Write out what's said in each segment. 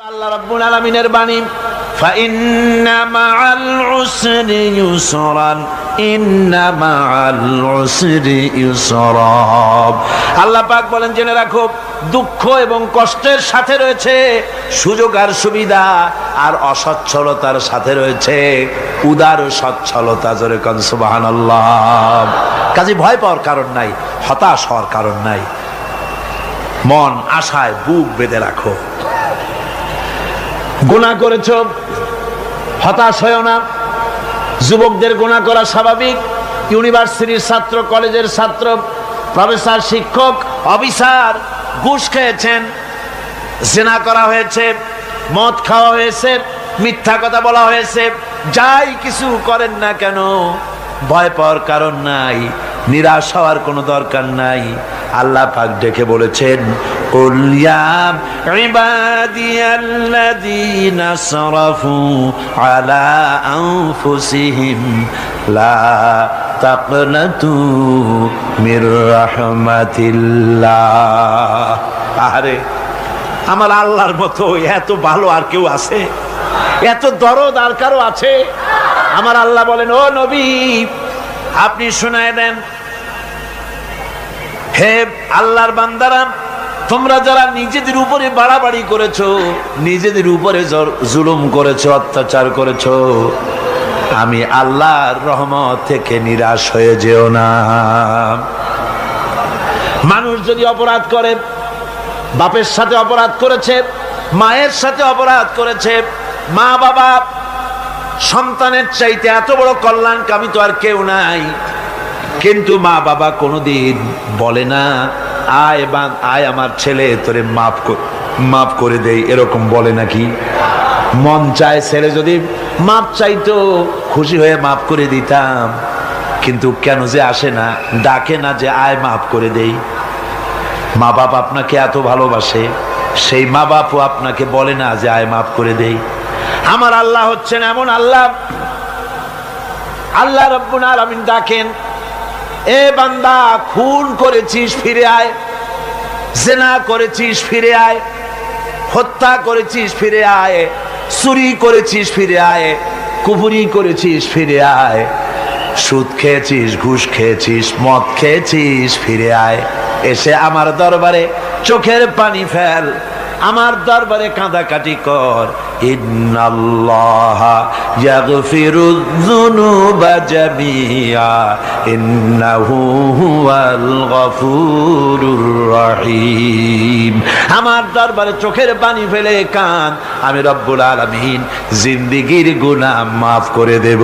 আল্লাহ রাব্বুল আলামিনের বাণী ফাইন্না মাআল উসরি ইউসরান ইন্না মাআল উসরি ইউসরা। আল্লাহ পাক বলেন, জেনে রাখো দুঃখ এবং কষ্টের সাথে রয়েছে সুযোগ আর সুবিধা, আর অসচ্ছলতার সাথে রয়েছে উদার সচ্ছলতা। জোরে কোন সুবহানাল্লাহ। কাজে ভয় পাওয়ার কারণ নাই, হতাশ হওয়ার কারণ নাই। মন আশায় বুক বেঁধে রাখো। গুনাহ করেছ, হতাশ হয়েও না। যুবকদের গুনাহ করা স্বাভাবিক। ইউনিভার্সিটির ছাত্র, কলেজের ছাত্র, প্রফেসর, শিক্ষক, অফিসার ঘুষ খেয়েছেন, জিনা করা হয়েছে, মদ খাওয়া হয়েছে, মিথ্যা কথা বলা হয়েছে। যাই কিছু করেন না কেন, ভয় পাওয়ার কারণ নাই, নিরাশ হওয়ার কোনো দরকার নাই। আল্লাহ পাক ডেকে বলেছেন, কুল ইয়া ইবাদিয়াল্লাযীনা আসরাফু আলা আনফুসিহিম লা তাকনাতু মির রাহমাতিল্লাহ। আরে আমার আল্লাহর মতো এত ভালো আর কেউ আছে? এত দরদ আর কারো আছে? আমার আল্লাহ বলেন, ও নবী আপনি শুনায় দেন, হে আল্লাহর বান্দারা, তোমরা যারা নিজেদের উপরে বাড়াবাড়ি করেছো, নিজেদের উপরে জুলুম করেছো, অত্যাচার করেছো, আমি আল্লাহর রহমত থেকে নিরাশ হয়ে যেও না। মানুষ যদি অপরাধ করে, বাপের সাথে অপরাধ করেছে, মায়ের সাথে অপরাধ করেছে, মা বাবা সন্তানের চাইতে এত বড় কল্যাণকামী তো আর কেউ নাই, কিন্তু মা বাবা কোনোদিন বলে না আয় আমার ছেলে তোরে মাফ করে দেই, এরকম বলে নাকি? মন চায় ছেলে যদি মাপ চাইতো, খুশি হয়ে মাফ করে দিতাম, কিন্তু কেন যে আসে না, ডাকে না যে আয় মাফ করে দেই। মা বাপ আপনাকে এত ভালোবাসে, সেই মা বাপও আপনাকে বলে না যে আয় মাফ করে দেই। আমার আল্লাহ হচ্ছেন এমন আল্লাহ, আল্লাহ রাব্বুল আলামিন ডাকেন, এ বান্দা খুন করেছিস ফিরে আয়, জিনা করেছিস ফিরে আয়, হত্যা করেছিস ফিরে আয়, চুরি করেছিস ফিরে আয়, কুফরি করেছিস ফিরে আয়, সুদ খেয়েছিস, ঘুষ খেয়েছিস, মদ খেয়েছিস ফিরে আয়। এসে আমার দরবারে চোখের পানি ফেল, আমার দরবারে কাঁদাকাটি কর। ইন্নাল্লাহা ইয়াগফিরুয যুনুবা জামিআ ইন্নাহু হুয়াল গফুরুর রহিম। আমার দরবারে চোখের পানি ফেলে কান, আমি রব্বুল আলামিন জিন্দেগীর গুনাহ মাফ করে দেব।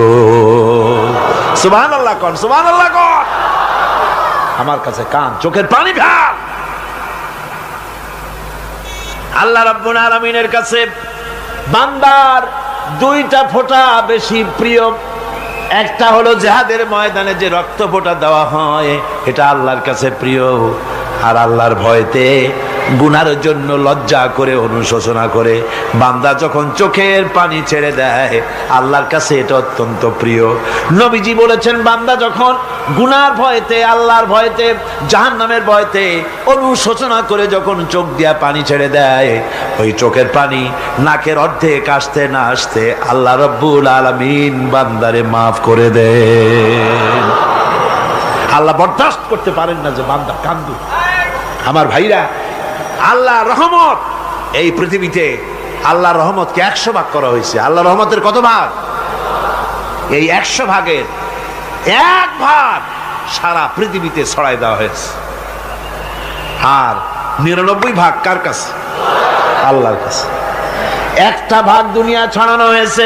সুবহানাল্লাহ কোন, সুবহানাল্লাহ কোন। আমার কাছে কান, চোখের পানি ফেল। আল্লাহ রাব্বুল আলামিনের কাছে বান্দার দুইটা ফোঁটা বেশি প্রিয়। একটা হলো জিহাদের ময়দানে যে রক্ত ফোঁটা দেওয়া হয়, এটা আল্লাহর কাছে প্রিয়। আর আল্লাহর ভয়তে গুনার জন্য লজ্জা করে, অনুশোচনা করে বান্দা যখন চোখের পানি ছেড়ে দেয়, আল্লাহর কাছে এটা অত্যন্ত প্রিয়। নবীজি বলেছেন, বান্দা যখন গুনার ভয়তে, আল্লাহর ভয়তে, জাহান্নামের ভয়তে অনুশোচনা করে যখন চোখ দিয়া পানি ছেড়ে দেয়, ওই চোখের পানি নাকের অর্ধেক আসতে না আসতে আল্লাহ রাব্বুল আলামিন বান্দারে মাফ করে দেন। আল্লাহ বরদাস্ত করতে পারেন না যে বান্দা কান্দু। আমার ভাইরা, আল্লাহ রহমত, এই পৃথিবীতে আল্লাহ রহমতকে 100 ভাগ করা হয়েছে। আল্লাহ রহমতের কত ভাগ? এই 100 ভাগের 1 ভাগ সারা পৃথিবীতে ছড়াই দেওয়া হয়েছে। আর 99 ভাগ কার কাছে? আল্লাহর কাছে। একটা ভাগ দুনিয়া ছড়ানো হয়েছে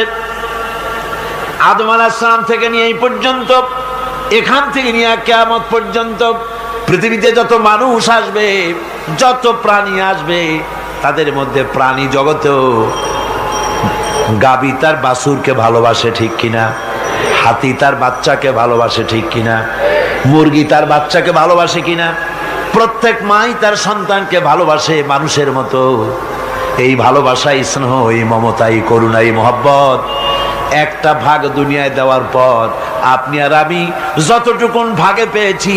আদম আলাইহিস সালাম থেকে নিয়ে এই পর্যন্ত, এখান থেকে নিয়ে কিয়ামত পর্যন্ত পৃথিবীতে যত মানুষ আসবে, যত প্রাণী আসবে, তাদের মধ্যে প্রাণী জগতেও গাভী তার বাছুরকে ভালোবাসে, ঠিক কিনা? হাতি তার বাচ্চাকে ভালোবাসে, ঠিক কিনা? মুরগি তার বাচ্চাকে ভালোবাসে কিনা? প্রত্যেক মাই তার সন্তানকে ভালোবাসে মানুষের মতো। এই ভালোবাসা, স্নেহ, এই মমতা, এই করুণা, এই মহব্বত একটা ভাগ দুনিয়ায় দেওয়ার পর আপনি আর আমি যতটুকুন ভাগে পেয়েছি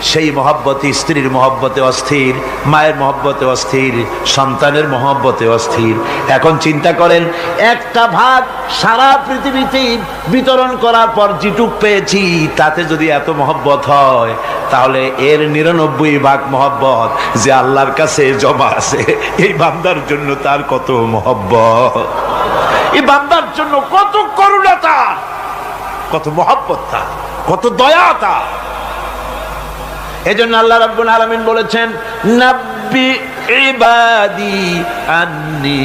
সেই মহব্বতে, স্ত্রীর মহব্বতে অস্থির, মায়ের মহব্বতে অস্থির, সন্তানের মহব্বতে অস্থির। এখন চিন্তা করেন, একটা ভাগ সারা পৃথিবীতে বিতরণ করার পর যেটুক পেয়েছি তাতে যদি এত মহব্বত হয়, তাহলে এর 99 ভাগ মহব্বত যে আল্লাহর কাছে জমা আছে, এই বান্দার জন্য তার কত মহব্বত, এই বান্দার জন্য কত করুণা তার, কত মহব্বত তার, কত দয়া তার। এজন্য আল্লাহ রাব্বুল আলামিন বলেছেন, নাব্বি ইবাদি আন্নি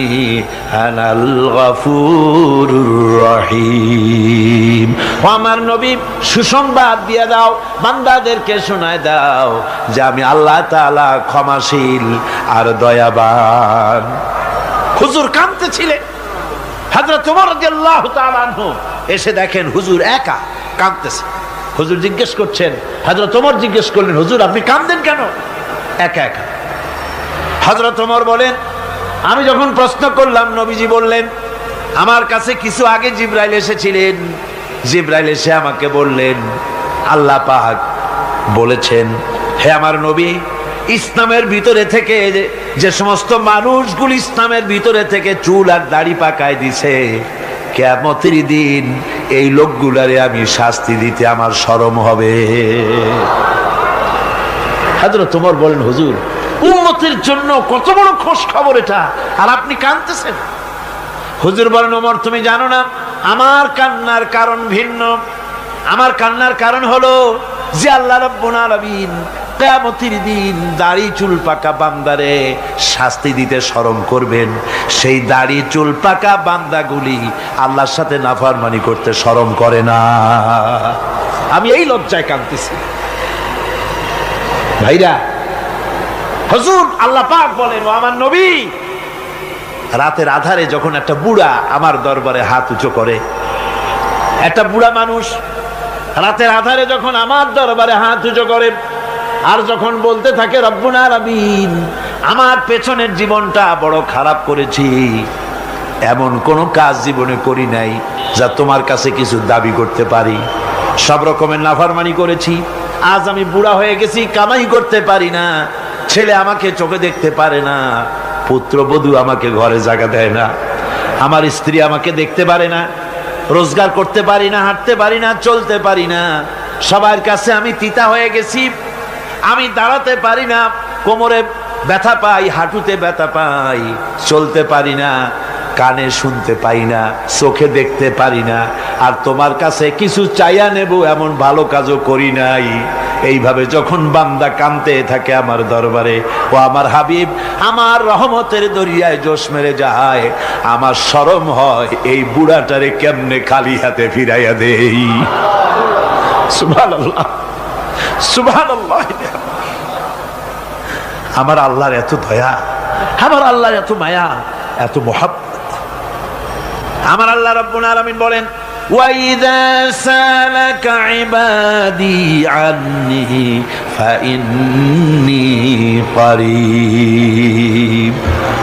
আনাল গফুরুর রহিম। ও আমার নবী, সুসংবাদ দিয়ে দাও, বান্দাদেরকে শোনায় দাও যে আমি আল্লাহ তাআলা ক্ষমাশীল আর দয়াবান। হুজুর কাঁদতেছিলেন, হযরত ওমর রাদিয়াল্লাহু তাআলা আনহু এসে দেখেন হুজুর একা কাঁদতেছে। হুজুর জিজ্ঞেস করছেন, হযরত ওমর জিজ্ঞেস করলেন, হুজুর আপনি কাঁদেন কেন একা একা? হযরত ওমর বলেন, আমি যখন প্রশ্ন করলাম নবীজি বললেন, আমার কাছে কিছু আগে জিবরাইল এসেছিলেন, জিবরাইল এসে আমাকে বললেন আল্লাহ পাক বলেছেন, হে আমার নবী, ইসলামের ভিতরে থেকে যে সমস্ত মানুষগুলো ইসলামের ভিতরে থেকে চুল আর দাড়ি পাকায় দিছে, কিয়ামতের দিন এই লোকগুলারে আমি শাস্তি দিতে আমার শরম হবে। হযরত ওমর বলেন, হুজুর উম্মতের জন্য কত বড় খোঁজ খবর এটা, আর আপনি কাঁদতেছেন। হুজুর বলেন, ওমর তুমি জানো না আমার কান্নার কারণ ভিন্ন। আমার কান্নার কারণ হলো যে আল্লাহ রাব্বুল আলামিন কিয়ামতের দিন দাড়ি চুল পাকা বান্দারে শাস্তি দিতে শরম করবেন, সেই দাড়ি চুল পাকা বান্দাগুলি আল্লাহর সাথে নাফরমানি করতে শরম করে না। আমি এই লজ্জায় কাঁদতেছি। ভাইরা, হুজুর আল্লাহ পাক বলেন, ও আমার নবী, রাতের আধারে যখন একটা বুড়া আমার দরবারে হাত উঁচু করে, একটা বুড়া মানুষ রাতের আধারে যখন আমার দরবারে হাত উঁচু করে আর যখন বলতে থাকে, রব্বুল আলামিন আমার পেছনের জীবনটা বড় খারাপ করেছি, এমন কোন কাজ জীবনে করি নাই যা তোমার কাছে কিছু দাবি করতে পারি, সব রকমের নাফরমানি করেছি, আজ আমি বুড়া হয়ে গেছি, কামাই করতে পারি না, ছেলে আমাকে চোখে দেখতে পারে না, পুত্রবধূ আমাকে ঘরে জায়গা দেয় না, আমার স্ত্রী আমাকে দেখতে পারে না, রোজগার করতে পারি না, হাঁটতে পারি না, চলতে পারি না, সবার কাছে আমি তিতা হয়ে গেছি, আমি দাঁড়াতে পারি না, কোমরে ব্যথা পাই, হাঁটুতে ব্যথা পাই, চলতে পারি না, কানে শুনতে পাই না, চোখে দেখতে পারি না, আর তোমার কাছে কিছু চাইয়া নেব এমন ভালো কাজও করি নাই। এইভাবে যখন বান্দা কাঁদতে থাকে আমার দরবারে, ও আমার হাবিব আমার রহমতের দরিয়ায় জোশ মেরে যায়, আমার শরম হয় এই বুড়াটারে কেমনে খালি হাতে ফিরাইয়া দেই। সুবহানাল্লাহ, সুবহানাল্লাহ। আমার আল্লাহর এত দয়া, আমার আল্লাহর এত মায়া, এত মহব্বত। আমার আল্লাহ রাব্বুল আলামিন বলেন, وَإِذَا سَأَلَكَ عِبَادِي عَنِّي فَإِنِّي قَرِيبٌ।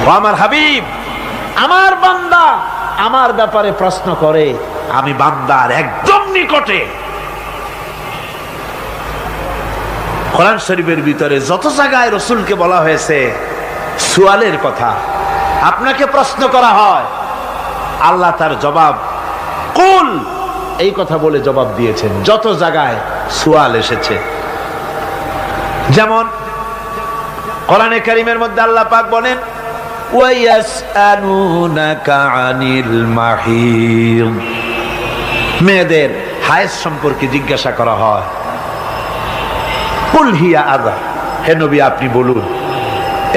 ও আমার হাবিব, আমার বান্দা আমার ব্যাপারে প্রশ্ন করে, আমি বান্দার একদম নিকটে। কোরআন শরীফের ভিতরে যত জায়গায় রাসূলকে বলা হয়েছে সুয়ালের কথা, আপনাকে প্রশ্ন করা হয়, আল্লাহ তার জবাব কুল এই কথা বলে জবাব দিয়েছেন। যত জায়গায় সুয়াল এসেছে, যেমন কোরআনে কারীমের মধ্যে আল্লাহ পাক বলেন, ওয়ায়াসআলুনাকা আনিল মাহিদ, মেয়েদের হায়েজ সম্পর্কে জিজ্ঞাসা করা হয়, কুল হিয়া আযা, হে নবী আপনি বলুন।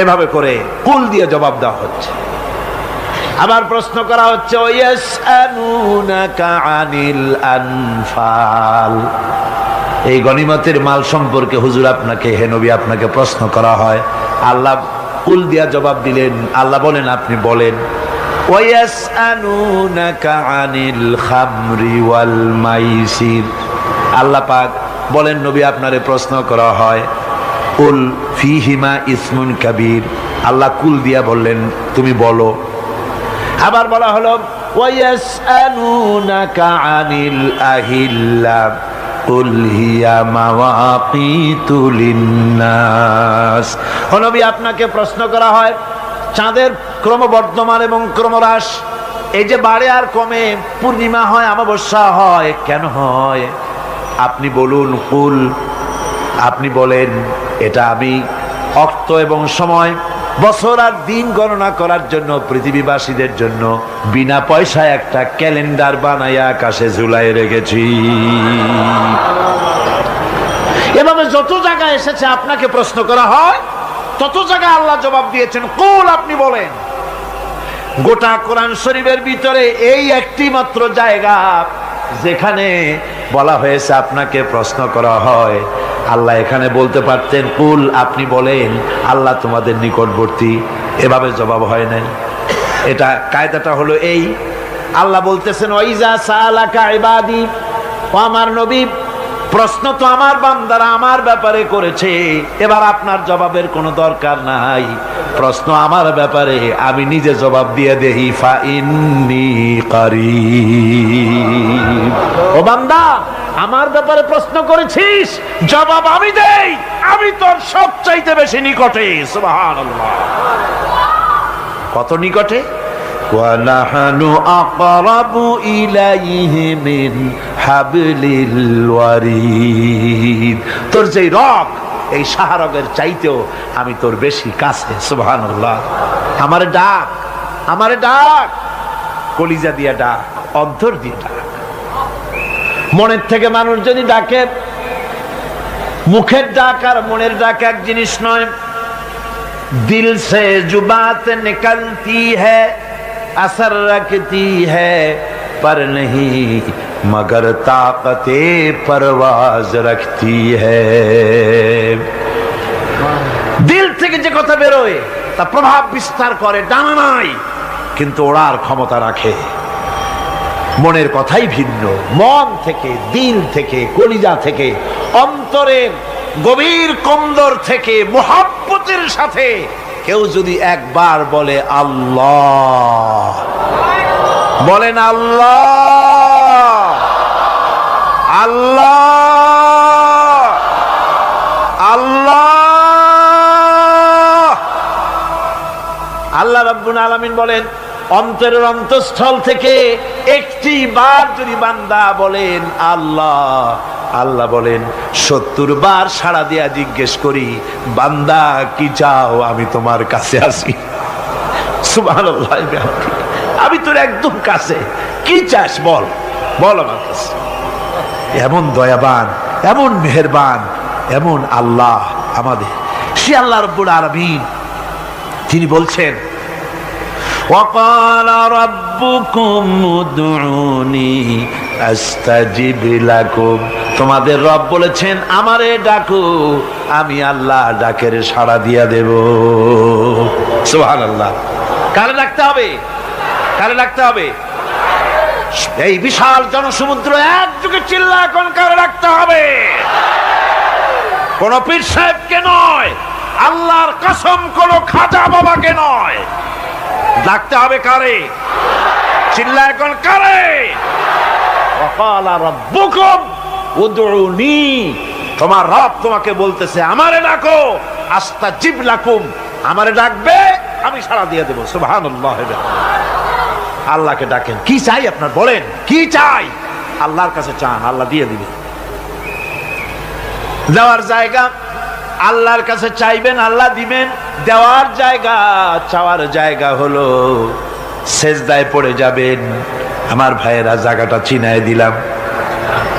এভাবে করে কুল দিয়ে জবাব দেওয়া হচ্ছে। আবার প্রশ্ন করা হচ্ছে, ওয়ায়াসআলুনাকা আনিল আনফাল, এই গনিমতের মাল সম্পর্কে হুজুর আপনাকে, হে নবী আপনাকে প্রশ্ন করা হয়। আল্লাহ কুল দিয়া জবাব দিলেন, আল্লাহ বলেন আপনি বলেন। ওয়ায়াসআলুনাকা আনিল খামরি ওয়াল মাইসির, আল্লাহ পাক বলেন নবী আপনারে প্রশ্ন করা হয়, কুল ফীহিমা ইসমুন কাবীর, আল্লাহ কুল দিয়া বললেন তুমি বলো। আবার বলা হলো ওয়ায়াসআলুনাকা আনিল আহিল্লা কুল হিয়া মাওয়াকিতু লিন্নাস। ও নবী, আপনাকে প্রশ্ন করা হয় চাঁদের ক্রমবর্ধমান এবং ক্রমহ্রাস, এই যে বাড়ে আর কমে, পূর্ণিমা হয় অমাবস্যা হয়, কেন হয়? আপনি বলুন, কুল, আপনি বলেন, এটা আমি অক্ত এবং সময়, বছর আর দিন গণনা করার জন্য পৃথিবীবাসীদের জন্য বিনা পয়সায় একটা ক্যালেন্ডার বানাইয়া আকাশে ঝুলাই রেখেছি। এভাবে যত জায়গায় এসেছে আপনাকে প্রশ্ন করা হয়, তত জায়গায় আল্লাহ জবাব দিয়েছেন কুল, আপনি বলেন। গোটা কোরআন শরীফের ভিতরে এই একটি মাত্র জায়গা যেখানে বলা হয়েছে আপনাকে প্রশ্ন করা হয়। আল্লাহ এখানে বলতে পারতেন কুল, আপনি বলেন, আল্লাহ তোমাদের নিকটবর্তী, এভাবে জবাব হয় নাই। এটা কায়দাটা হলো এই, আল্লাহ বলতেছেন ওয়াইজা সালাকা ইবাদি, ও আমার নবী, প্রশ্ন তো আমার বান্দারা আমার ব্যাপারে করেছে, এবার আপনার জবাবের কোনো দরকার নাই। প্রশ্ন আমার ব্যাপারে, আমি নিজে জবাব দিয়ে দেই, ফা ইন্নী কারীব। ও বান্দা, আমার ব্যাপারে প্রশ্ন করেছিস, জবাব আমি দেই, আমি তোর সবচাইতে বেশি নিকটে। সুবহানাল্লাহ, কত নিকটে? ওয়ানাহানু আকরাবু ইলাইহি মিন হাবলিল ওয়ারিদ। তোর যে রগ, এই শাহরগের চাইতেও আমি তোর বেশি কাছে। সুবহানাল্লাহ। আমারে ডাক, আমারে ডাক, কলিজা দিয়া ডাক, অন্তর দিয়ে ডাক। মনের থেকে মানুষ যদি ডাকে, মুখের ডাক আর মনের ডাক এক জিনিস নয়। দিল সে জুবাত নিকলতি হ্যায়, असर रखती है पर नहीं मगर ताकते परवाज रखती है। দিল থেকে যে কথা বেরোয় তা প্রভাব বিস্তার করে, ডানা নাই কিন্তু ওড়ার ক্ষমতা রাখে। মনের কথাই ভিন্ন। মন থেকে, দিল থেকে, কলিজা থেকে, অন্তরের গভীর কন্দর থেকে মুহাব্বতের সাথে কেউ যদি একবার বলে আল্লাহ, বলেন আল্লাহ, আল্লাহ, আল্লাহ, আল্লাহ রাব্বুল আলামিন বলেন, অন্তরের অন্তঃস্থল থেকে একটি বার যদি বান্দা বলেন আল্লাহ, আল্লাহ বলেন 70 বার সাড়া দিয়া জিজ্ঞেস করি, বান্দা কি চাও, আমি তোমার কাছে আসি। সুবহানাল্লাহ, আমি তোর একদম কাছে, কি চাস বল, বল আমার কাছে। এমন দয়াবান, এমন মেহেরবান, এমন আল্লাহ আমাদের। সে আল্লাহ রাব্বুল আলামিন, তিনি বলছেন وقال ربكم ادعوني استجب لكم। তোমাদের রব বলেছেন আমারে ডাকো, আমি আল্লাহ ডাকের সাড়া দিয়া দেব। সুবহানাল্লাহ। কারে ডাকতে হবে? কারে ডাকতে হবে? এই বিশাল জনসমুদ্র একযোগে চিল্লা এখন কারে ডাকতে হবে? কোন পীর সাহেবকে নয়, আল্লাহর কসম কোন খাজা বাবাকে নয়, ডাকতে হবে কারে? চিল্লা এখন কারে? ওয়াকালা রাব্বুকুম উদউনি, তোমার রব তোমাকে বলতেছে আমারে ডাকো, আস্তাজিব লাকুম, আমারে ডাকবে আমি সাড়া দিয়ে দেব। সুবহানাল্লাহ। আল্লাহকে ডাকেন, কি চাই আপনার বলেন, কি চাই? আল্লাহর কাছে চান, আল্লাহ দিয়ে দিবে। দেওয়ার জায়গা আল্লাহর কাছে চাইবেন, আল্লাহ দিবেন। দেওয়ার জায়গা, চাওয়ার জায়গা হলো সেজদায় পড়ে যাবেন। আমার ভাইয়েরা, জায়গাটা চিনায় দিলাম।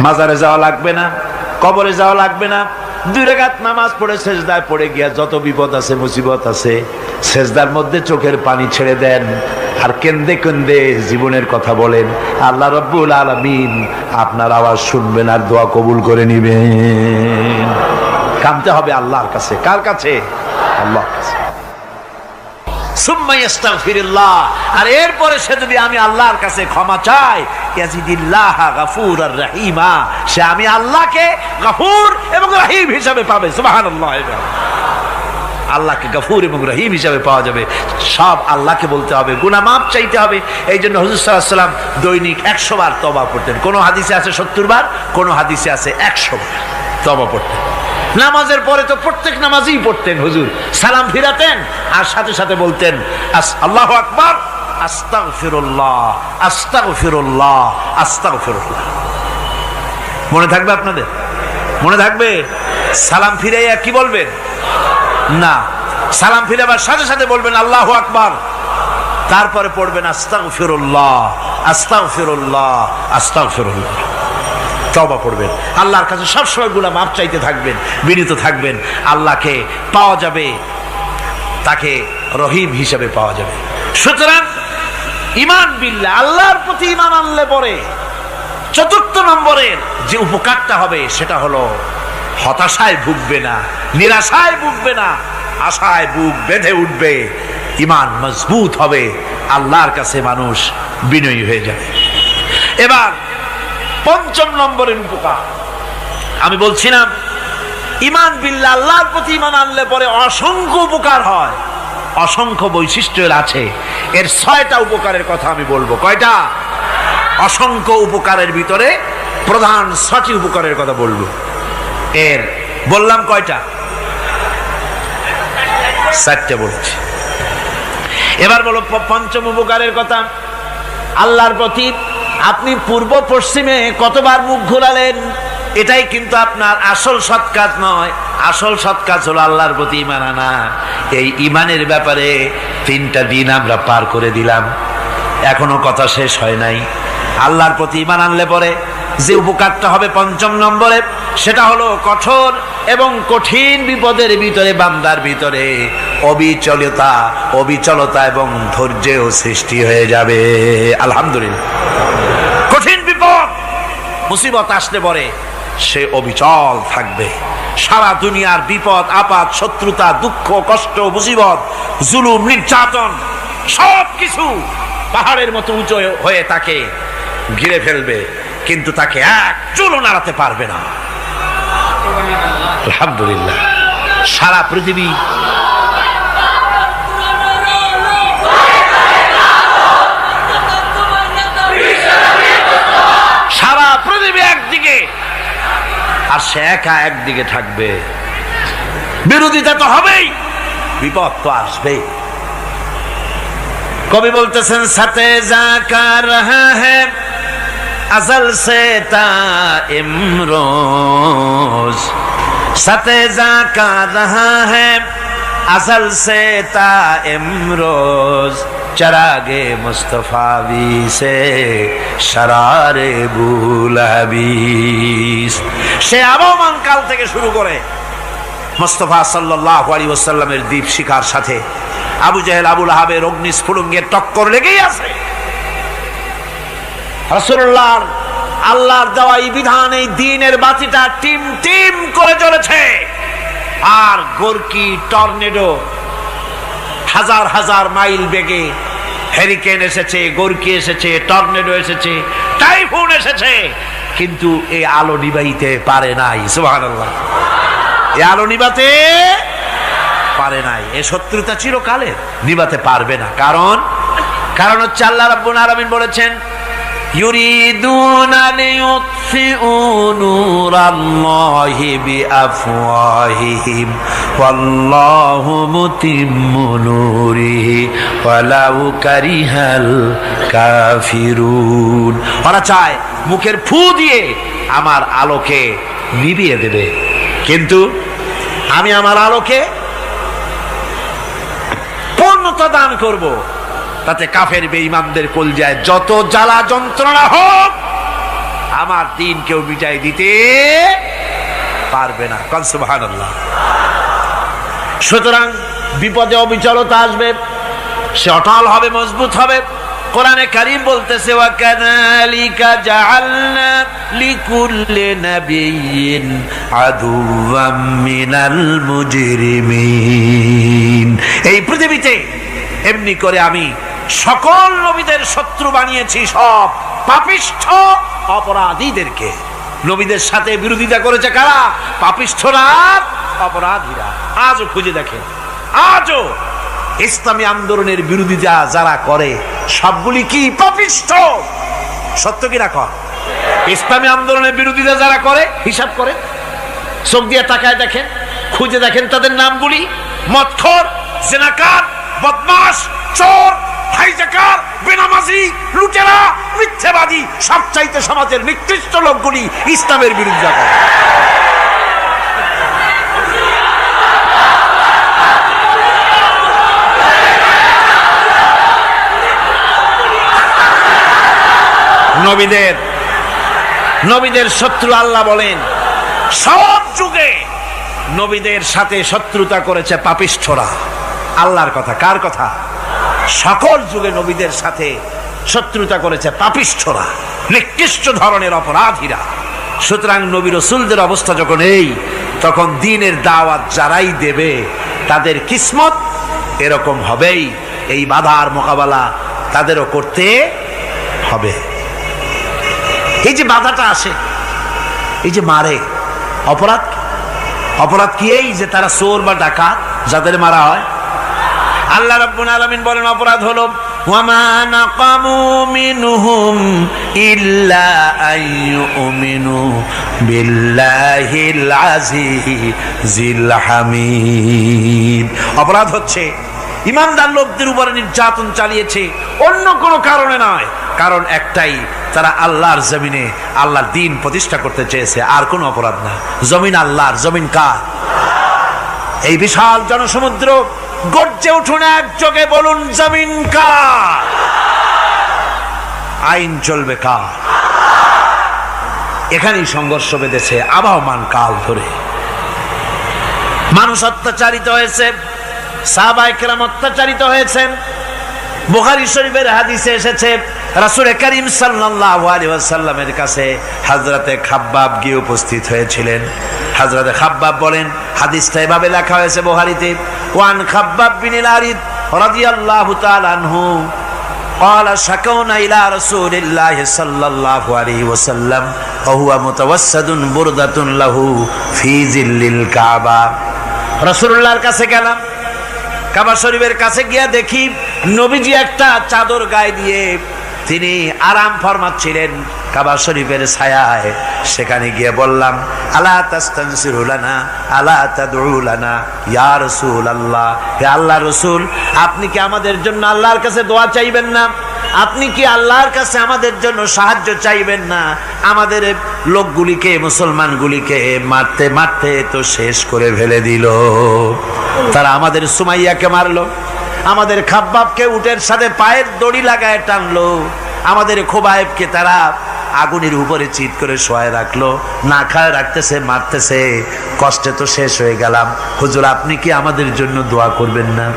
মাজারে যাওয়া লাগবে না, কবরে যাওয়া লাগবে না। 2 রাকাত নামাজ পড়ে সেজদায় পড়ে গিয়া যত বিপদ আছে, মুসিবত আছে, সেজদার মধ্যে চোখের পানি ছেড়ে দেন আর কেন্দে কেন্দে জীবনের কথা বলেন। আল্লাহ রাব্বুল আলামিন আপনার আওয়াজ শুনবেন আর দোয়া কবুল করে নিবেন। কাঁদতে হবে আল্লাহর কাছে। কার কাছে? আল্লাহর কাছে। সুম্মা ইস্তাগফিরুল্লাহ, আর এরপরে সে যদি আমি আল্লাহর কাছে ক্ষমা চাই, ইয়াজিদিল্লাহ গফুরার রহিমা, সে আমি আল্লাহকে গফুর এবং রহিম হিসাবে পাবে। সুবহানাল্লাহ। আল্লাহকে গফুর এবং রহিম হিসাবে পাওয়া যাবে। সব আল্লাহকে বলতে হবে, গুনাহ মাফ চাইতে হবে। এই জন্য হুজুর সাল্লাল্লাহু আলাইহি ওয়াসাল্লাম দৈনিক 100 বার তওবা পড়তেন। কোন হাদিসে আছে 70 বার, কোন হাদিসে আছে 100 বার তওবা পড়তেন। নামাজের পরে তো প্রত্যেক নামাজই পড়তেন হুজুর, সালাম ফিরাতেন আর সাথে সাথে বলতেন আল্লাহু আকবার, আস্তাগফিরুল্লাহ, আস্তাগফিরুল্লাহ, আস্তাগফিরুল্লাহ। মনে থাকবে আপনাদের? মনে থাকবে? সালাম ফিরাইয়া কি বলবেন? না, সালাম ফিরাবার সাথে সাথে বলবেন আল্লাহু আকবার, তারপরে পড়বেন আস্তাগফিরুল্লাহ, আস্তাগফিরুল্লাহ, আস্তাগফিরুল্লাহ। তওবা পড়বেন, আল্লাহর কাছে সবসময় গুনাহ মাফ চাইতে থাকবেন, বিনীত থাকবেন। আল্লাহকে পাওয়া যাবে, তাকে রহিম হিসেবে পাওয়া যাবে। সুতরাং ঈমান বিল্লাহ, আল্লাহর প্রতি ঈমান আনলে পরে চতুর্থ নম্বরের যে উপকারটা হবে সেটা হলো হতাশায় ভুগবে না, নিরাশায় ভুগবে না, আশায় বুক বেঁধে উঠবে, ঈমান মজবুত হবে, আল্লাহর কাছে মানুষ বিনয়ী হয়ে যাবে। এবার পঞ্চম নম্বরের উপকার আমি বলছিলাম, ঈমান বিল্লাহ, আল্লাহর প্রতি ঈমান আনলে পরে অসংখ্য উপকার হয়, অসংখ্য বৈশিষ্ট্য আছে। এর 6টা উপকারের কথা আমি বলবো। কয়টা? অসংখ্য উপকারের ভিতরে প্রধান 6টি উপকারের কথা বলবো। এর বললাম কয়টা? 4টে বলেছি। এবার বলো পঞ্চম উপকারের কথা। আল্লাহর প্রতি আপনি পূর্ব পশ্চিমে কতবার মুখ ঘোরালেন, এটাই কিন্তু আপনার আসল সৎ কাজ নয়। আসল সৎ কাজ হলো আল্লাহর প্রতি ঈমান আনা। এই ঈমানের ব্যাপারে 3টা দিন আমরা পার করে দিলাম, এখনো কথা শেষ হয় নাই। আল্লাহর প্রতি ঈমান আনলে পরে যে উপকারটা হবে পঞ্চম নম্বরে, সেটা হলো কঠোর এবং কঠিন বিপদের ভিতরে বান্দার ভিতরে অবিচলতা এবং ধৈর্যের সৃষ্টি হয়ে যাবে। আলহামদুলিল্লাহ। কঠিন বিপদ মুসিবত আসলে পরে সে অবিচল থাকবে। সারা দুনিয়ার বিপদ আপদ, শত্রুতা, দুঃখ, কষ্ট, মুসিবত, জুলুম, নির্যাতন সবকিছু পাহাড়ের মতো উঁচু হয়ে তাকে ঘিরে ফেলবে, কিন্তু তাকে এক চুলও নাড়াতে পারবে না। আলহামদুলিল্লাহ। সারা পৃথিবী একদিকে আর সে একা একদিকে থাকবে। বিরোধিতা তো হবেই, বিপদ তো আসবেই। কবি বলতেছেন, সাথে জাকা রহা হ্যায় अज़ल से ता इमरोज, सतेजा का रहा है अज़ल से ता इमरोज, चरागे मुस्तफावी से शरारे बुलहबीस। সে আবহমান কাল থেকে শুরু করে মুস্তাফা সাল্লাল্লাহু আলাইহি ওয়াসাল্লামের দীপ শিখার সাথে আবু জাহেল, আবু লাহাবের অগ্নিস্ফুলিঙ্গের টক্কর লেগেই আছে। রাসূলুল্লাহ আল্লাহর দেওয়া এই বিধান, এই দ্বীনের বাতিটা টিম টিম করে চলেছে। আর গোরকি, টর্নেডো, হাজার হাজার মাইল বেগে হেরিকেন এসেছে, গোরকি এসেছে, টর্নেডো এসেছে, টাইফুন এসেছে, কিন্তু এই আলো নিবাইতে পারে নাই। সুবহানাল্লাহ। এই আলো নিবাতে পারে নাই। এই শত্রুতা চিরকালের, নিবাতে পারবে না। কারণ হচ্ছে আল্লাহ রাব্বুল আলামিন বলেছেন, ইউরিদুনা লিইউতফিউ নূরাল্লাহি বিআফওয়াহিহিম ওয়াল্লাহু মুতিম্মু নূরিহি ওয়ালাউ কারিহাল কাফিরুন। ওরা চায় মুখের ফু দিয়ে আমার আলোকে নিভিয়ে দেবে, কিন্তু আমি আমার আলোকে পূর্ণতা দান করব। তাতে কাফের বেঈমানদের কলজায় যত জ্বালা যন্ত্রণা হোক, আমার দ্বীন কেউ মিটাই দিতে পারবে না। সুবহানাল্লাহ। সুতরাং বিপদে অবিচলতা আসবে, সে অটল হবে, মজবুত হবে। কোরআনে কারীম বলতেছে, ওয়া কাযালিকা জাআলনা লিকুল্লি নাবিয়্যিন আদুওয়াম মিনাল মুজরিমিন। এই পৃথিবীতে এমনি করে আমি সকল নবীদের শত্রু বানিয়েছি, সব পাপিষ্ঠ অপরাধীদেরকে। নবীদের সাথে বিরোধিতা করেছে কারা? পাপিষ্ঠরা, অপরাধীরা। আজও খুঁজে দেখেন আজও ইসলামী আন্দোলনের বিরোধিতা যারা করে সবগুলি কি পাপিষ্ঠ। সত্য কিনা কর? ইসলামী আন্দোলনের বিরোধিতা যারা করে হিসাব করে, চোখ দিয়ে তাকায় দেখেন, খুঁজে দেখেন তাদের নামগুলি। মদখোর, জিনাকার, বদমাশ, চোর, হাইজাকার, বেনামাজি, লুটেরা, মিথ্যাবাদী, সবচাইতে সমাজের নিকৃষ্ট লোকগুলি ইসলামের বিরুদ্ধে করে। নবীদের শত্রু আল্লাহ বলেন সব যুগে নবীদের সাথে শত্রুতা করেছে পাপিষ্ঠরা। আল্লাহর কথা, কার কথা? সকল যুগে নবীদের সাথে শত্রুতা করেছে পাপিষ্ঠরা, নিকৃষ্ট ধরনের অপরাধীরা। সুতরাং নবী রাসূলদের অবস্থা যখন এই, তখন দ্বীনের দাওয়াত যারাই দেবে তাদের কিসমত এরকম হবেই। এই বাধার মোকাবেলা তাদেরও করতে হবে। এই যে বাধাটা আসে, এই যে মারে, অপরাধ কি? এই যে তারা চোর বা ডাকাত যাদের মারা হয়। আল্লাহ রাব্বুল আলামিন বলেন অপরাধ হলো ওয়ামা নাকামু মিনহুম ইল্লা আইয়ুমিনু বিল্লাহিল আজিজিল হামিদ। অপরাধ হচ্ছে ইমানদার লোকদের উপরে নির্যাতন চালিয়েছে, অন্য কোনো কারণে নয়। কারণ একটাই, তারা আল্লাহর জমিনে আল্লাহর দ্বীন প্রতিষ্ঠা করতে চেয়েছে, আর কোনো অপরাধ না। জমিন আল্লাহর, জমিন কার? এই বিশাল জনসমুদ্র গর্জে উঠুন একযোগে, বলুন জমিন কার? আইন চলবে কার? এখানেই সংঘর্ষ বেঁধেছে আবহমান কাল ধরে। মানুষ অত্যাচারিত হয়েছে, সাহাবায়ে কেরাম অত্যাচারিত হয়েছেন। বুখারী শরীফের হাদিসে এসেছে রাসূল করিম সাল্লাল্লাহু আলাইহি ওয়াসাল্লামের কাছে হযরতে খাব্বাব গিয়ে উপস্থিত হয়েছিলেন। হযরতে খাব্বাব বলেন, হাদিসটা এভাবে লেখা হয়েছে বুখারীতে, ওয়ান খাব্বাব বিন আরিদ রাদিয়াল্লাহু তাআলা আনহু قال شكونا إلى رسول الله صلى الله عليه وسلم وهو متوسد بردة له في ظل الكعبة। রাসূলুল্লাহর কাছে গেলাম, কাবা শরীফের কাছে গিয়ে দেখি নবীজি একটা চাদর গায়ে দিয়ে তিনি আরাম ফরমাচ্ছিলেন কাবা শরীফের ছায়ায়। সেখানে গিয়ে বললাম, আলা তাস্তানসিরু লানা আলা তাদউ লানা ইয়া রাসূলুল্লাহ, হে আল্লাহর রাসূল, আপনি কি আমাদের জন্য আল্লাহর কাছে দোয়া চাইবেন না? আপনি কি আল্লাহর কাছে আমাদের জন্য সাহায্য চাইবেন না? আমাদের লোকগুলিকে, মুসলমানগুলিকে মারতে মারতে তো শেষ করে ফেলে দিল। তারা আমাদের সুমাইয়াকে মারলো, আমাদের খাব্বাবকে উটের সাথে পায়ের দড়ি লাগায় টানলো, আমাদের খোবায়েবকে তারা আগুনের উপরে চিৎ করে শোয়ায় রাখলো, না খায় রাখতেছে, মারতেছে। কষ্টে তো শেষ হয়ে গেলাম, হুজুর আপনি কি আমাদের জন্য দোয়া করবেন না?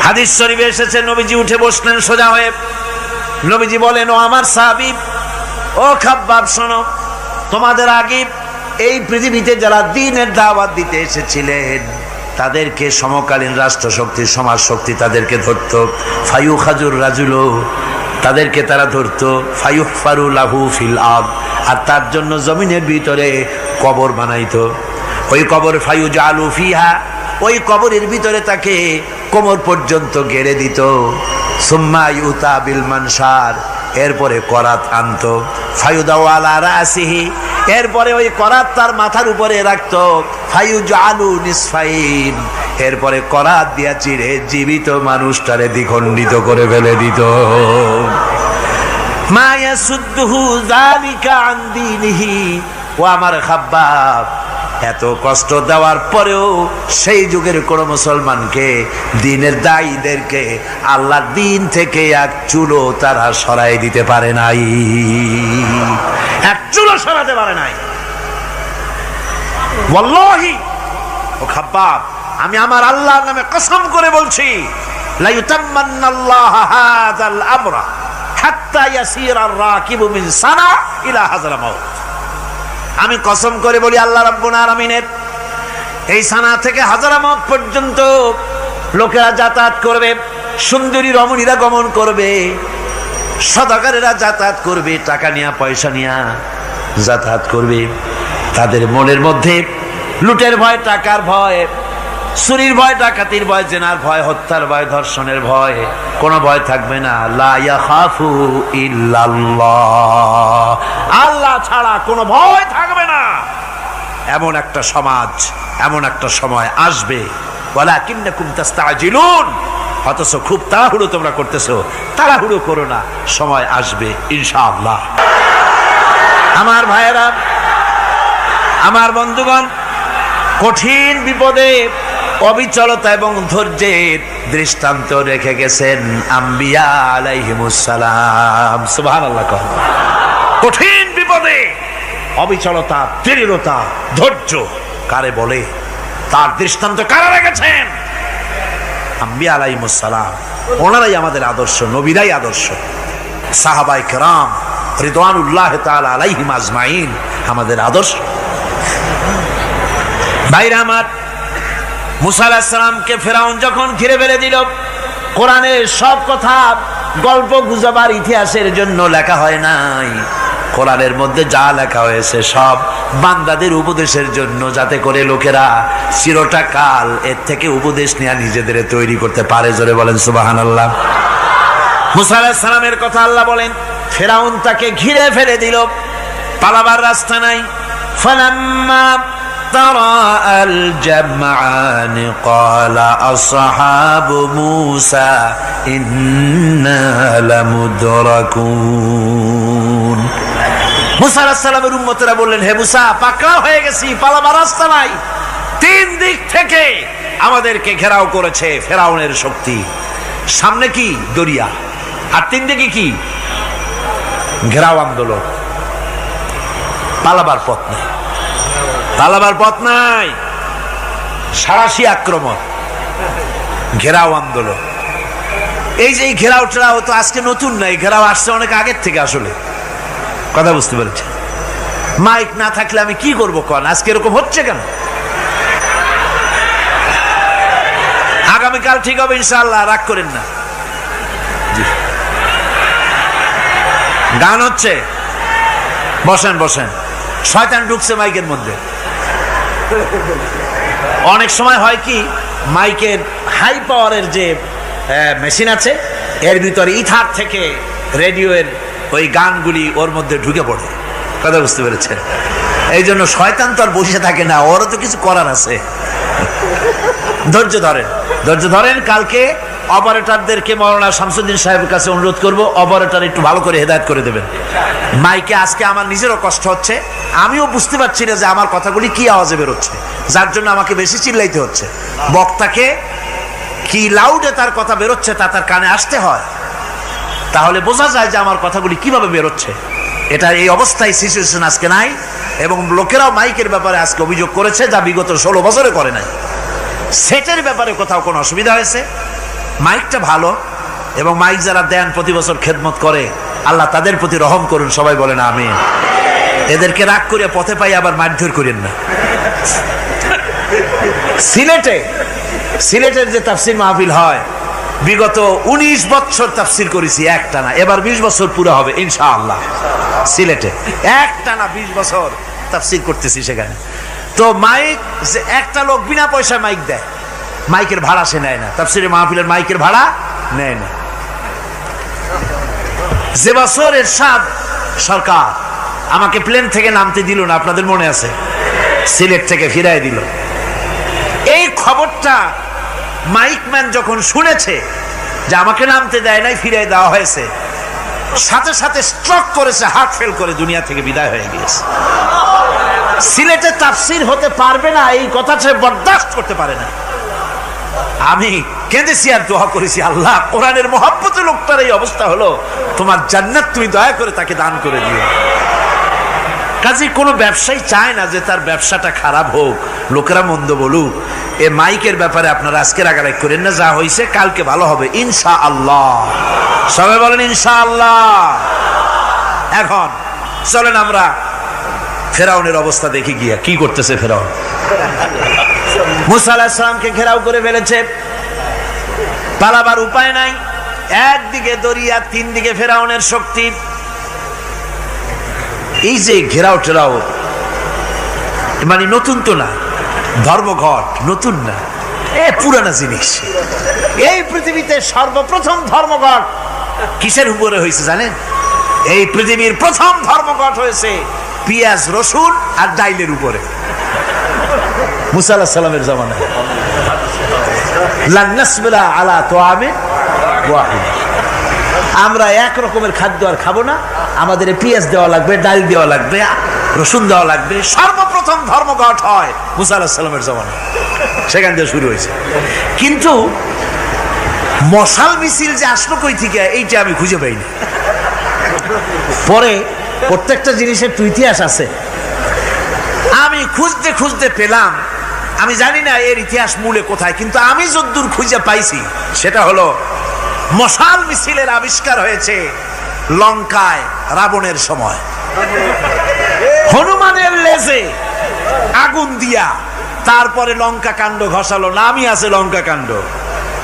হাদিস শরীফে এসেছে নবীজি উঠে বসলেন সোজা হয়ে। নবীজি বলেন, ও আমার সাহাবী, ও খাব্বাব শোনো, তোমাদের আগে এই পৃথিবীতে যারা দ্বীনের দাওয়াত দিতে এসেছিলেন তাদেরকে সমকালীন রাষ্ট্রশক্তি, সমাজ শক্তি তাদেরকে ধরত। ফায়ু খাজুর রাজুলো, তাদেরকে তারা ধরত। ফায়ুহফারু লাহু ফিল আরদ, আর তার জন্য জমিনের ভিতরে কবর বানাইতো। ওই কবর ফায়ু জালু ফিহা, ওই কবরের ভিতরে তাকে কোমর পর্যন্ত গেড়ে দিত। সুম্মা ইউতা বিল মানসার, এরপরে করাত আনতো। ফায়ুদাউ আলা রাসিহি, এরপরে ওই করাত তার মাথার উপরে রাখতো। ফায়ুজালু নিসফাইন, এরপরে করাত দিয়া চিরে জীবিত মানুষটারে দ্বিখণ্ডিত করে ফেলে দিত। মা ইয়াসুদ্দুহু যালিকা আন দীনিহি, ও আমার খাব্বাব, এত কষ্ট দেওয়ার পরেও সেই যুগের কোন মুসলমানকে, দ্বীনের দায়ীদেরকে আল্লাহর দ্বীন থেকে এক চুলো তারা সরাই দিতে পারে নাই, এক চুলো সরাতে পারে নাই। ওয়াল্লাহি, ও খাব্বাব, আমি আমার আল্লাহর নামে কসম করে বলছি, লা ইউতাম্মান্নাল্লাহু হাযাল আমরা হাত্তা ইয়াসিরা আর-রাকিবু মিন সানা ইলা হাযরামাউত। আমি কসম করে বলি, আল্লাহ রাব্বুল আলামিনের এই সানা থেকে হাজারামাউত পর্যন্ত লোকেরা যাতায়াত করবে, সুন্দরী রমণীরা গমন করবে, সদাগরেরা যাতায়াত করবে, টাকা নিয়া পয়সা নিয়া যাতায়াত করবে। তাদের মনের মধ্যে লুটের ভয়, টাকার ভয়, চুরির ভয়, ডাকাতির ভয়, জেনার ভয়, হত্যার ভয়, ধর্ষণের ভয়, কোনো ভয় থাকবে না। লা ইয়াখাফু ইল্লাল্লাহ, আল্লাহ ছাড়া কোনো ভয় থাকবে না। এমন একটা সমাজ, এমন একটা সময় আসবে। ওয়ালাকিন্নাকুম তাস্তাজিলুন, অথচ খুব তাড়াহুড়ো তোমরা করতেছো। তাড়াহুড়ো করো না, সময় আসবে ইনশাআল্লাহ। আমার ভাইয়েরা, আমার বন্ধুগণ, কঠিন বিপদে অবিচলতা এবং ধৈর্যের দৃষ্টান্ত রেখে গেছেন আম্বিয়া আলাইহিমুস সালাম। সুবহানাল্লাহ। কঠিন বিপদে অবিচলতা, দৃঢ়তা, ধৈর্য কারে বলে, তার দৃষ্টান্ত কারা রেখেছেন? আম্বিয়া আলাইহিমুস সালাম। ওনারাই আমাদের আদর্শ, নবীরাই আদর্শ। সাহাবায়ে কেরাম রিদওয়ানুল্লাহ তাআলা আলাইহিম আজমাইন আমাদের আদর্শ। ভাইরা আমার, মুসা আলাইহিস সালামকে ফেরাউন যখন ঘিরে ফেলে দিল, কোরআনের সব কথা গল্প গুজবার ইতিহাসের জন্য লেখা হয় নাই। কোরআনের মধ্যে যা লেখা হয়েছে সব বান্দাদের উপদেশের জন্য, যাতে করে লোকেরা চিরটা কাল এর থেকে উপদেশ নিয়ে নিজেদের তৈরি করতে পারে। জোরে বলেন সুবহানাল্লাহ। মুসা আলাইহিস সালামের কথা আল্লাহ বলেন, ফেরাউন তাকে ঘিরে ফেলে দিল, পালাবার রাস্তা নাই। ফালাম্মা تراءى الجمعان قال أصحاب موسى إنا لمدركون। মুসা আলাইহিস সালামের উম্মতেরা বললেন, হে মুসা, পাকড়াও হয়ে গেছি, পালাবার রাস্তা নাই। তিন দিক থেকে আমাদেরকে ঘেরাও করেছে ফেরাউনের শক্তি। সামনে কি? দরিয়া, আর তিন দিকে কি? ঘেরাও আন্দোলন। পালাবার পথ নেই, পালাবার পথ নাই। সারাশি আক্রমণ, ঘেরাও আন্দোলন। এই যে ঘেরাও টেরাও তো আজকে নতুন নাই, ঘেরাও আসছে অনেক আগের থেকে। আসলে কথা বুঝতে পেরেছে? মাইক না থাকলে আমি কি করবো কোন? আজকে এরকম হচ্ছে কেন? আগামীকাল ঠিক হবে ইনশাআল্লাহ, রাগ করেন না। গান হচ্ছে, বসেন বসেন। শয়তান ঢুকছে মাইকের মধ্যে। অনেক সময় হয় কি, মাইকের হাই পাওয়ারের যে মেশিন আছে, এর ভিতরে ইথার থেকে রেডিওর ওই গানগুলি ওর মধ্যে ঢুকে পড়ে। কথা বুঝতে পেরেছে? এই জন্য শয়তান তো আর বসে থাকে না, ওরও তো কিছু করার আছে। ধৈর্য ধরেন, ধৈর্য ধরেন। কালকে অপারেটরদেরকে মাওলানা শামসুদ্দিন সাহেবের কাছে অনুরোধ করব, অপারেটর একটু ভালো করে হেদায়েত করে দেবেন মাইকে। আজকে আমার নিজেরও কষ্ট হচ্ছে, আমিও বুঝতে পারছি না যে আমার কথাগুলি কি আওয়াজে বেরোচ্ছে, যার জন্য আমাকে বেশি চিল্লাইতে হচ্ছে। বক্তাকে কি লাউডে তার কথা বেরোচ্ছে তা তার কানে আসতে হয়, তাহলে বোঝা যায় যে আমার কথাগুলি কিভাবে বেরোচ্ছে। এটা এই অবস্থায় সিচুয়েশন আজকে নাই, এবং লোকেরাও মাইকের ব্যাপারে আজকে অভিযোগ করেছে, যা বিগত 16 বছরে করে নাই। সেটের ব্যাপারে কোথাও কোনো অসুবিধা হয়েছে? মাইকটা ভালো, এবং মাইক যারা দেন প্রতি বছর খেদমত করে, আল্লাহ তাদের প্রতি রহম করুন। সবাই বলেন আমিন। এদেরকে রাগ করে পথে পাই আবার মারধর করেন না। সিলেটের যে তাফসির মাহফিল হয়, বিগত 19 বছর তাফসির করেছি একটানা, এবার 20 বছর পুরো হবে ইনশাআল্লাহ। সিলেটে একটানা 20 বছর তাফসির করতেছি সেখানে। তো মাইক, যে একটা লোক বিনা পয়সায় মাইক দেয়, মাইকের ভাড়া সে নেয় না। তাফসিরের মাহফিলের মাইকের ভাড়া নেয় না। যে বছর এরশাদ সরকার আমাকে প্লেন থেকে নামতে দিল না, আপনাদের মনে আছে? সিলেট থেকে ফিরাই দিল। এই খবরটা মাইকম্যান যখন শুনেছে যে আমাকে নামতে দেয় নাই, ফিরাই দেওয়া হয়েছে, সাথে সাথে স্ট্রোক করেছে, হার্ট ফেল করে দুনিয়া থেকে বিদায় হয়ে গিয়েছে। সিলেটে তাফসির হতে পারবে না, এই কথা সে বরদাস্ত করতে পারে না। আমি কেঁদেছি আর দোয়া করেছি, আল্লাহ, কোরআনের মহব্বতে লোকটার এই অবস্থা হলো, তোমার জান্নাত তুমি দয়া করে তাকে দান করে দিও। কাজে কোনো ব্যবসায়ী চায় না যে তার ব্যবসাটা খারাপ হোক, লোকেরা মন্দ বলুক। এ মাইকের ব্যাপারে আপনারা আজকে রাগারাগ করেন না, যা হয়েছে কালকে ভালো হবে ইনশাআল্লাহ। সবাই বলেন ইনশাআল্লাহ। এখন চলেন আমরা ফেরাউনের অবস্থা দেখি গিয়া কি করতেছে ফেরাউন। মুসা আলাইহিস সালামকে ঘেরাও করে ফেলেছে, পালাবার উপায় নাই। একদিকে দরিয়া, তিন দিকে ফেরাউনের শক্তি। এই যে ঘেরাও টেরাও, মানে নতুন তো না, ধর্মঘট নতুন না, পুরানা জিনিস। এই পৃথিবীতে সর্বপ্রথম ধর্মঘট কিসের উপরে হয়েছে জানেন? এই পৃথিবীর প্রথম ধর্মঘট হয়েছে পেঁয়াজ, রসুন আর ডাইলের উপরে, মুসা আলাইহিস সালামের জামানায়। লান নাসবিরা আলা তুআমিন ওয়াহিদ, আমরা এক রকমের খাদ্য আর খাবো না, আমাদের পেঁয়াজ দেওয়া লাগবে, ডাল দেওয়া লাগবে, রসুন দেওয়া লাগবে। সর্বপ্রথম ধর্মঘট হয় মুসা আলাইহিস সালামের জামানায়, সেখান থেকে শুরু হয়েছে। কিন্তু মশাল মিছিল যে আসলো কই থেকে, এইটা আমি খুঁজে পাইনি। পরে প্রত্যেকটা জিনিসের তো ইতিহাস আছে, আমি খুঁজতে খুঁজতে পেলাম। আমি জানি না এর ইতিহাস মূলে কোথায়, কিন্তু আমি যদ্দূর খুঁজে পাইছি সেটা হলো মশাল মিছিলের আবিষ্কার হয়েছে লঙ্কায় রাবণের সময়। হনুমানের লেজে আগুন দিয়া তারপরে লঙ্কা কাণ্ড ঘষালো, নামই আছে লঙ্কা কাণ্ড।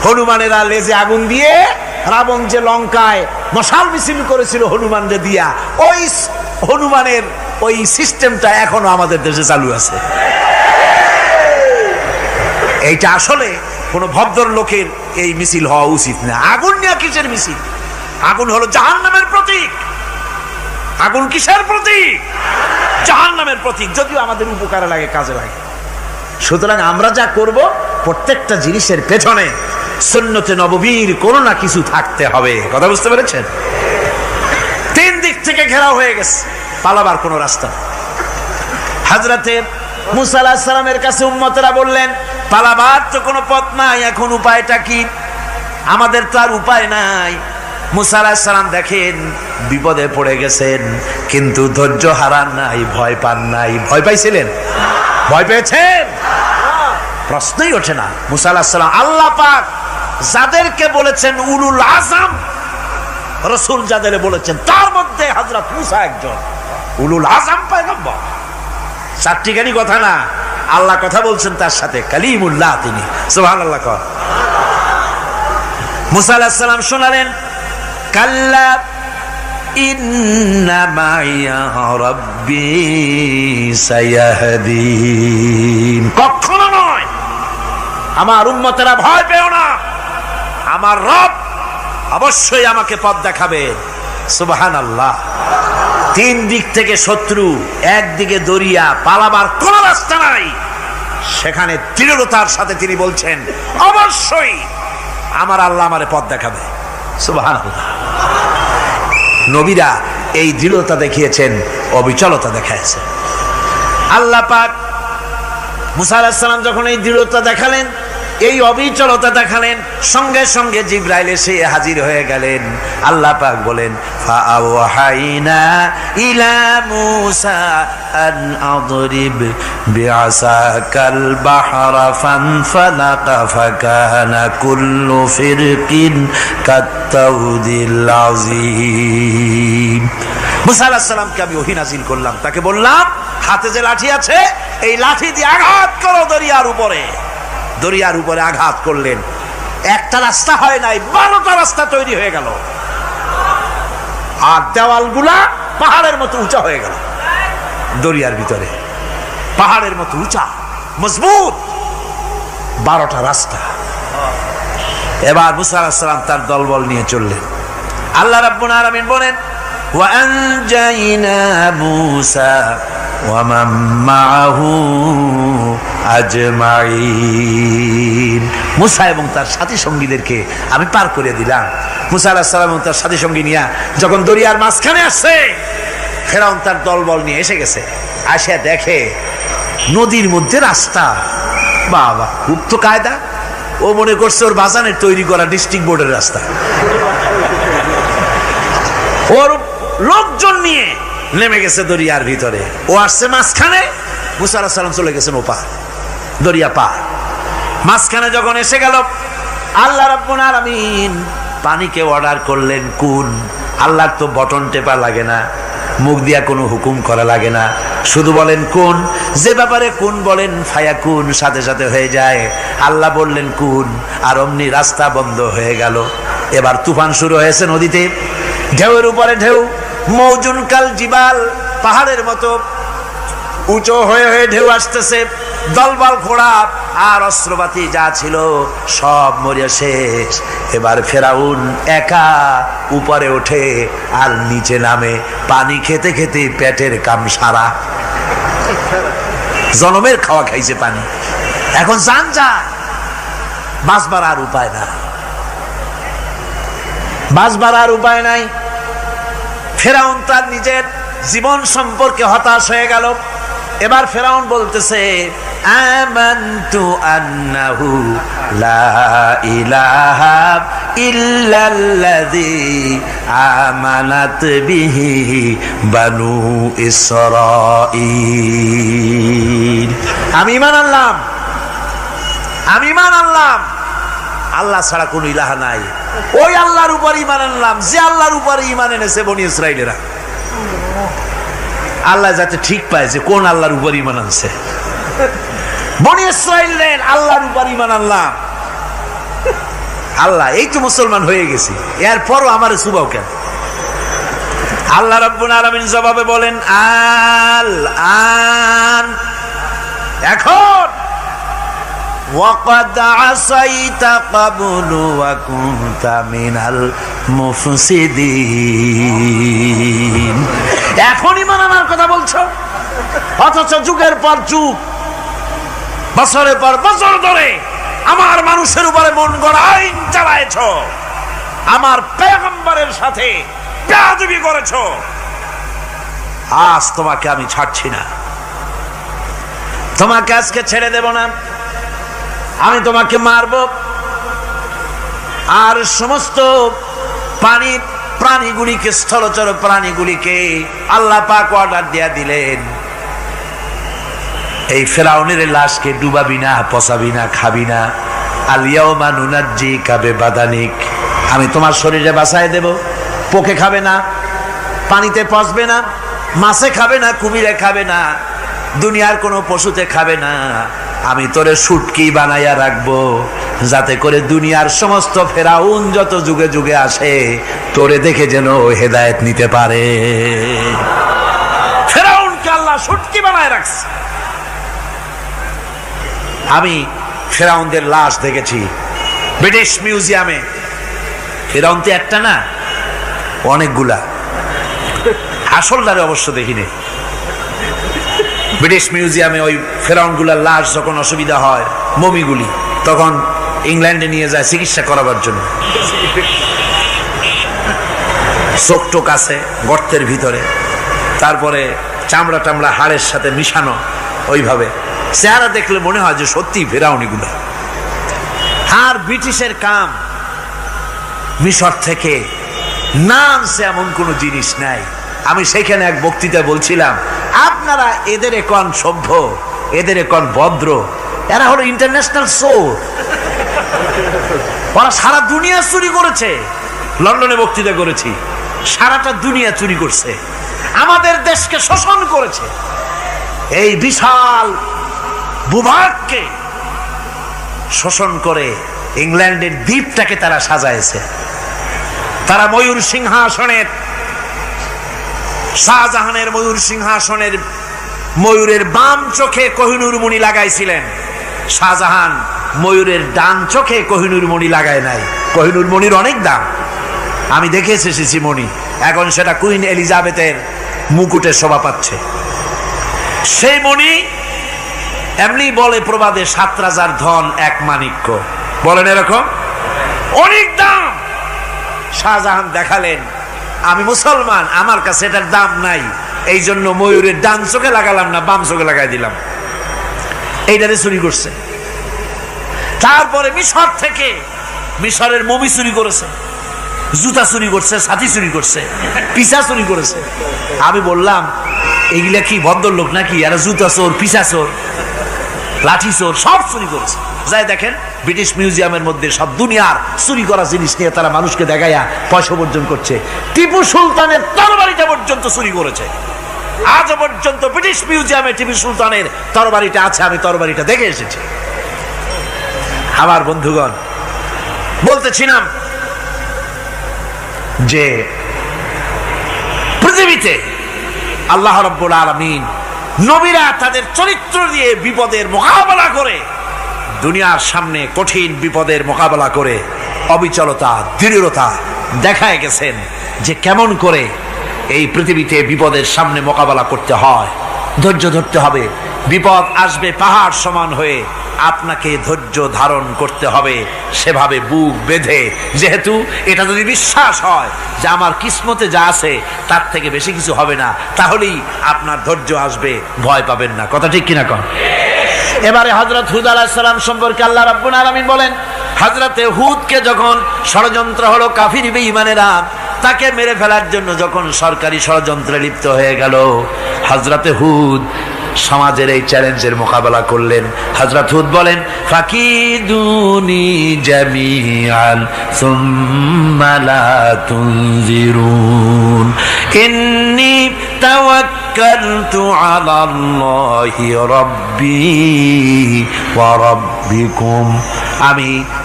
হনুমানেরা লেজে আগুন দিয়ে রাবণ যে লঙ্কায় মশাল মিছিল করেছিল হনুমানদের দিয়া, ওই হনুমানের ওই সিস্টেমটা এখনো আমাদের দেশে চালু আছে। এইটা আসলে কোন ভদ্র লোকের এই মিছিল হওয়া উচিত না। আগুন নিয়ে কিসের মিছিল? আগুন হলো জাহান্নামের প্রতীক। আগুন কিসের প্রতীক? জাহান্নামের প্রতীক। যদিও আমাদের উপকারে লাগে, কাজে লাগে। সুতরাং আমরা যা করব প্রত্যেকটা জিনিসের পেছনে সুন্নতে নববীর কোনো না কিছু থাকতে হবে। কথা বুঝতে পেরেছেন? তিন দিক থেকে ঘেরাও হয়ে গেছে, পালাবার কোনো রাস্তা। হযরতে মুসা আলাইহিস সালামের কাছে উম্মতেরা বললেন, পালাবার তো কোনো পথ নাই, এখন উপায়টা কি? আমাদের তো আর উপায় নাই। মুসা আলাইহিস সালাম দেখেন বিপদে পড়ে গেছেন, কিন্তু ধৈর্য হারান নাই, ভয় পান নাই। ভয় পাইছিলেন? ভয় পেয়েছেন? প্রশ্নই ওঠে না। মুসা আলাইহিস সালাম আল্লাহ পাক যাদেরকে বলেছেন উলুল আযম রাসূল, যাদের বলেছেন তার মধ্যে হযরত মুসা একজন উলুল আযম পয়গম্বর। চারটিখানি কথা না, আল্লাহ কথা বলছেন তার সাথে, কালিমুল্লাহ তিনি। সুবহানাল্লাহ। মুসা আলাইহিস সালাম শোনালেন, কাল্লা ইন্না মাইয়া রাব্বি সায়াহদিন। কখনো নয়, আমার উম্মতেরা ভয় পেও না, আমার রব অবশ্যই আমাকে পথ দেখাবে। সুবহানাল্লাহ। তিন দিক থেকে শত্রু, একদিকে দরিয়া, পালাবার কোন রাস্তা নাই। সেখানে দৃঢ়তার সাথে তিনি বলছেন, অবশ্যই আমার আল্লাহ আমারে পথ দেখাবে। সুবহানাল্লাহ। নবীরা এই দৃঢ়তা দেখিয়েছেন, অবিচলতা দেখাইছেন। আল্লাহ পাক মুসা আলাইহিস সালাম যখন এই দৃঢ়তা দেখালেন, এই অবিচলতা দেখালেন, সঙ্গে সঙ্গে জিবরাইল এসে হাজির হয়ে গেলেন। আল্লাহ পাক বলেন, ফাআওহাইনা ইলা মূসা আন আদরিব বিআসাকাল বাহরা ফানফালাকা ফাকানা কুল্লু ফিরকিন কাত্তাউদিল আযীম। মূসা আলাইহিস সালামকে আমি ওহী নাযিল করলাম, তাকে বললাম হাতে যে লাঠি আছে এই লাঠি দিয়ে আঘাত করো দরিয়ার উপরে। দরিয়ার উপরে আঘাত করলেন, একটা রাস্তা হয় নাই, 12টা রাস্তা তৈরি হয়ে গেল। আর দেওয়ালগুলা পাহাড়ের মতো উঁচা হয়ে গেল। দরিয়ার ভিতরে পাহাড়ের মতো উঁচা মজবুত 12টা রাস্তা। এবার মুসা আলাইহিস সালাম তার দলবল নিয়ে চললেন। আল্লাহ রাব্বুল আলামিন বলেন, ওয়া আনজাইনা মূসা ওয়া মান মাআহু আজমাইন। মুসা এবং তার সাথী সঙ্গীদেরকে আমি পার করে দিলাম। মুসা আলাইহিস সালাম এবং তার সাথী সঙ্গী নিয়ে যখন দরিয়ার মাঝখানে আসছে, ফেরাউন তার দলবল নিয়ে এসে গেছে। আসে দেখে নদীর মধ্যে রাস্তা। বাবা, খুব তো কায়দা। ও মনে করছে ওর বাজানের তৈরি করা ডিস্ট্রিক্ট বোর্ডের রাস্তা। ওর লোকজন নিয়ে নেমে গেছে দরিয়ার ভিতরে, ও আসছে মাঝখানে, মুসা আলাইহিস সালাম চলে গেছেন ওপার, দরিয়া পার। মাঝখানে যখন এসে গেল, আল্লাহ রাব্বুল আলামিন পানিকে অর্ডার করলেন কুন। আল্লাহর তো বটন টেপা লাগে না, মুখ দিয়া কোনো হুকুম করা লাগে না, শুধু বলেন কুন। যে ব্যাপারে কুন বলেন ফায়াকুন, সাথে সাথে হয়ে যায়। আল্লাহ বললেন কুন, আর অমনি রাস্তা বন্ধ হয়ে গেল। এবার তুফান শুরু হয়েছে নদীতে, ঢেউয়ের উপরে ঢেউ, মৌজুন কাল জিবাল, পাহাড়ের মতো উঁচু হয়ে হয়ে ঢেউ আসতেছে। দলবল ঘোড়া আর অস্ত্রপাতি যা ছিল সব মরিয়া শেষ। এবার ফেরাউন একা উপরে ওঠে আর নিচে নামে, পানি খেতে খেতে পেটের কাম সারা, জনমের খাওয়া খাইছে পানি। এখন জান যায়, বাঁচবার আর উপায় না, বাঁচবার আর উপায় নাই। ফেরাউন তার নিজের জীবন সম্পর্কে হতাশ হয়ে গেল। এবার ফেরাউন বলতেছে, আমানতু আন্নাহু লা ইলাহা ইল্লাল্লাযী আমানাত বিহি বানু ইসরাঈল। আমি ঈমান আনলাম, আমি ঈমান আনলাম আল্লাহ ছাড়া কোনো ইলাহা নাই। ওই আল্লাহর উপর ঈমান আনলাম যে আল্লাহর উপর ঈমান এনেছে বনি ইসরাঈলেরা। আল্লাহ যাতে ঠিক পায় যে কোন আল্লাহর উপর ঈমান আনছে। বনি ইসরাঈলের আল্লাহর উপর ঈমান আনলাম। আল্লাহ এই তো মুসলমান হয়ে গেছি, এরপরও আমারে সুবাও কেন? আল্লাহ রাব্বুল আলামিন জবাবে বলেন, আল আন, এখন ওয়াকাদ আসাইতা ক্বাবলু ওয়া কুনতা মিনাল মুফসিদিন। এখন ঈমান আনার কথা বলছো, অথচ যুগের পর যুগ, বছরের পর বছর ধরে আমার মানুষের উপরে মন গড়া আইন চালায়েছ, আমার পয়গম্বরের সাথে বেয়াদবি করেছ। আজ তোমাকে আমি ছাড়ছি না, তোমাকে আজকে ছেড়ে দেব না, আমি তোমাকে মারব। আর সমস্ত প্রাণীগুলিকে, স্থলচর প্রাণীগুলিকে আল্লাহ পাক অর্ডার দিয়া দিলেন, এই ফেরাউনের লাশকে ডুবাবি না, পচাবি না, খাবি না। আলিয়াউমা নুনাজ্জিকা বিবাদানিক, আমি তোমার শরীরে বাঁচায় দেব। পোকে খাবে না, পানিতে পচবে না, মাছে খাবে না, কুমিরে খাবে না, দুনিয়ার কোনো পশুতে খাবে না। আমি তোরে শুটকি বানাইয়া রাখবো, যাতে করে দুনিয়ার সমস্ত ফেরাউন যত যুগে যুগে আসে তোরে দেখে যেন হেদায়েত নিতে পারে। ফেরাউনকে আল্লাহ শুটকি বানায় রাখছে। আমি ফেরাউনদের লাশ দেখেছি ব্রিটিশ মিউজিয়ামে। ফেরাউন তো একটা না, অনেকগুলা। আসলটারে অবশ্য দেখিনি। ব্রিটিশ মিউজিয়ামে ওই ফেরাউনগুলার লাশ যখন অসুবিধা হয়, মমিগুলি, তখন ইংল্যান্ডে নিয়ে যায় চিকিৎসা করাবার জন্য। চোখ টোক আছে গর্তের ভিতরে, তারপরে চামড়া টামড়া হাড়ের সাথে মিশানো, ওইভাবে চেহারা দেখলে মনে হয় যে সত্যি ফেরাউনিগুলা। আর ব্রিটিশের কাম মিশর থেকে না আনছে এমন কোন জিনিস নাই। আমি সেখানে এক বক্তৃতায় বলছিলাম, আপনারা এদের এখন সভ্য, এদের এখন ভদ্র, এরা হলো ইন্টারন্যাশনাল চোর। ওরা সারা দুনিয়া চুরি করেছে। লন্ডনে বক্তৃতা করেছি, সারাটা দুনিয়া চুরি করছে, আমাদের দেশকে শোষণ করেছে। এই বিশাল ভূভাগকে শোষণ করে ইংল্যান্ডের দ্বীপটাকে তারা সাজাইছে। তারা ময়ূর সিংহাসনের, শাহজাহানের ময়ূর সিংহাসনের ময়ূরের বাম চোখে কোহিনূর মণি লাগাইছিলেন। শাহজাহান ময়ূরের ডান চোখে কোহিনূর মণি লাগায় নাই। কোহিনূর মণির অনেক দাম, আমি দেখে এসেছি মণি। এখন সেটা কুইন এলিজাবেথের মুকুটে শোভা পাচ্ছে। সেই মণি এমনি বলে প্রবাদে, 7 রাজার ধন এক মাণিক্য, বলেন এরকম, অনেক দাম। শাহজাহান দেখালেন, আমি মুসলমান, আমার কাছে এটার দাম নাই, এই জন্য ময়ূরের ডান চোখে লাগালাম না, বাম চোখে লাগাই দিলাম। এইটারে চুরি করছে। তারপরে মিশর থেকে, মিশরের মমি চুরি করেছে, জুতা চুরি করছে, ছাতি চুরি করছে, পিসা চুরি করেছে। আমি বললাম, এগুলা কি ভদ্রলোক নাকি? এরা জুতা চোর, পিসা চোর, লাঠি চোর, সব চুরি করেছে। যাই দেখেন ব্রিটিশ মিউজিয়ামের মধ্যে সব দুনিয়ার চুরি করা জিনিস নিয়ে তারা মানুষকে দেখাইয়া পয়সা অর্জন করছে। টিপু সুলতানের তরবারিটা পর্যন্ত চুরি করেছে। আজ পর্যন্ত ব্রিটিশ মিউজিয়ামে টিপু সুলতানের তরবারিটা আছে, আমি তরবারিটা দেখে এসেছি। আমার বন্ধুগণ, বলতেছিলাম যে পৃথিবীতে আল্লাহ রাব্বুল আলামিন নবীরা তাদের চরিত্র দিয়ে বিপদের মোকাবেলা করে দুনিয়ার সামনে কঠিন বিপদের মোকাবেলা করে অবিচলতা, দৃঢ়তা দেখায় গেছেন যে কেমন করে এই পৃথিবীতে বিপদের সামনে মোকাবেলা করতে হয়। ধৈর্য ধরতে হবে, বিপদ আসবে পাহাড় সমান হয়ে, আপনাকে ধৈর্য ধারণ করতে হবে সেভাবে বুক বেঁধে। যেহেতু এটা যদি বিশ্বাস হয় যে আমার কিসমতে যা আছে তার থেকে বেশি কিছু হবে না, তাহলেই আপনার ধৈর্য আসবে, ভয় পাবেন না। কথা ঠিক কিনা কন? এবারে হযরত হুদ আলাইহিস সালাম সম্পর্কে আল্লাহ রাব্বুল আলামিন বলেন, হযরতে হুদকে যখন ষড়যন্ত্র হলো কাফির বেঈমানেরা তাকে মেরে ফেলার জন্য, যখন সরকারি ষড়যন্ত্রে লিপ্ত হয়ে গেল, হযরতে হুদ সমাজের এই চ্যালেঞ্জের মোকাবেলা করলেন। হযরত হুদ বলেন, ফাকিদুনি জামিআন সুম্মা লা তুনজিরুন ইন্নী তাওয়াক্কালতু আলাল্লাহি রাব্বি ওয়া রাব্বিকুম।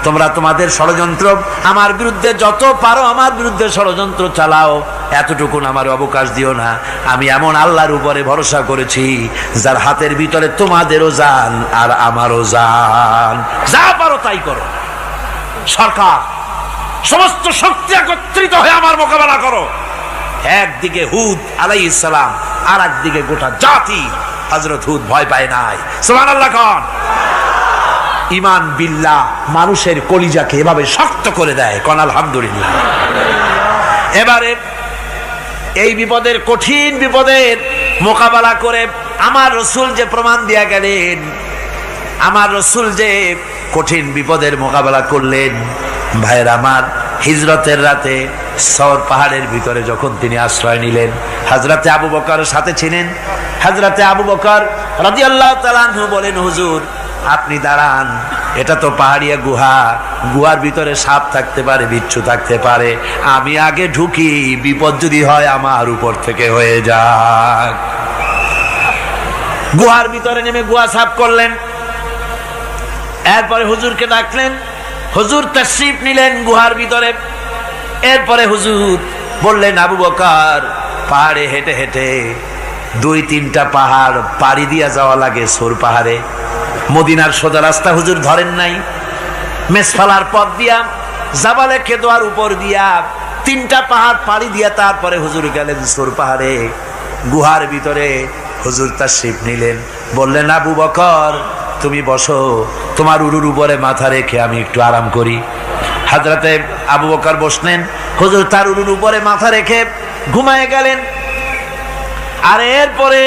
তোমরা তোমাদের ষড়যন্ত্র আমার বিরুদ্ধে যত পারো আমার বিরুদ্ধে ষড়যন্ত্র চালাও, এতটুকুন আমার অবকাশ দিও না। আমি এমন আল্লাহর উপরে ভরসা করেছি যার হাতের ভিতরে তোমাদেরও জান আর আমারও জান। যা পারো তাই করো। সরকার সমস্ত শক্তি একত্রিত হয়ে আমার মোকাবেলা করো। একদিকে হুদ আলাইহিস সালাম, আর একদিকে গোটা জাতি। হযরত হুদ ভয় পায় নাই। সুবহানাল্লাহ কোন? ঈমান বিল্লাহ মানুষের কলিজাকে এভাবে শক্ত করে দেয়। কোন আলহামদুলিল্লাহ। এবারে এই বিপদের, কঠিন বিপদের মোকাবেলা করে আমার রাসূল যে প্রমাণ দিয়া গেলেন, আমার রাসূল যে কঠিন বিপদের মোকাবেলা করলেন, ভাইয়ের আমার, হিজরতের রাতে সওর পাহাড়ের ভিতরে যখন তিনি আশ্রয় নিলেন, হযরতে আবু বকর সাথে ছিলেন। হযরতে আবু বকর রাদিয়াল্লাহু তাআলা আনহু বলেন, হুজুর আপনি দাঁড়ান, এটা তো পাহাড়িয়া গুহা, গুহার ভিতরে সাপ থাকতে পারে, বিচ্ছু থাকতে পারে, আমি আগে ঢুকি, বিপদ যদি হয় আমার উপর থেকে হয়ে যাক। গুহার ভিতরে নেমে গুহা সাফ করলেন। এরপরে হুজুরকে ডাকলেন, হুজুর তাশরীফ নিলেন গুহার ভিতরে। এরপরে হুজুর বললেন, আবু বকর পাহাড়ে হেঁটে হেঁটে 2-3টা পাহাড় পাড়ি দিয়া যাওয়া লাগে সৌর পাহাড়ে। মদিনার সোজা রাস্তা হুজুর ধরেন নাই, মেসফালার পথ দিয়া জাবালে কেদোয়ার উপর দিয়া 3টা পাহাড় পাড়ি দিয়া তারপরে হুজুর গেলেন সৌর পাহাড়ে। গুহার ভিতরে হুজুর তাশরীফ নিলেন। বললেন, আবু বকর তুমি বসো, তোমার উরুর উপরে মাথা রেখে আমি একটু আরাম করি। হযরতে আবু বকর বসলেন, হুজুর তার উরুর উপরে মাথা রেখে ঘুমায় গেলেন। আর এরপরে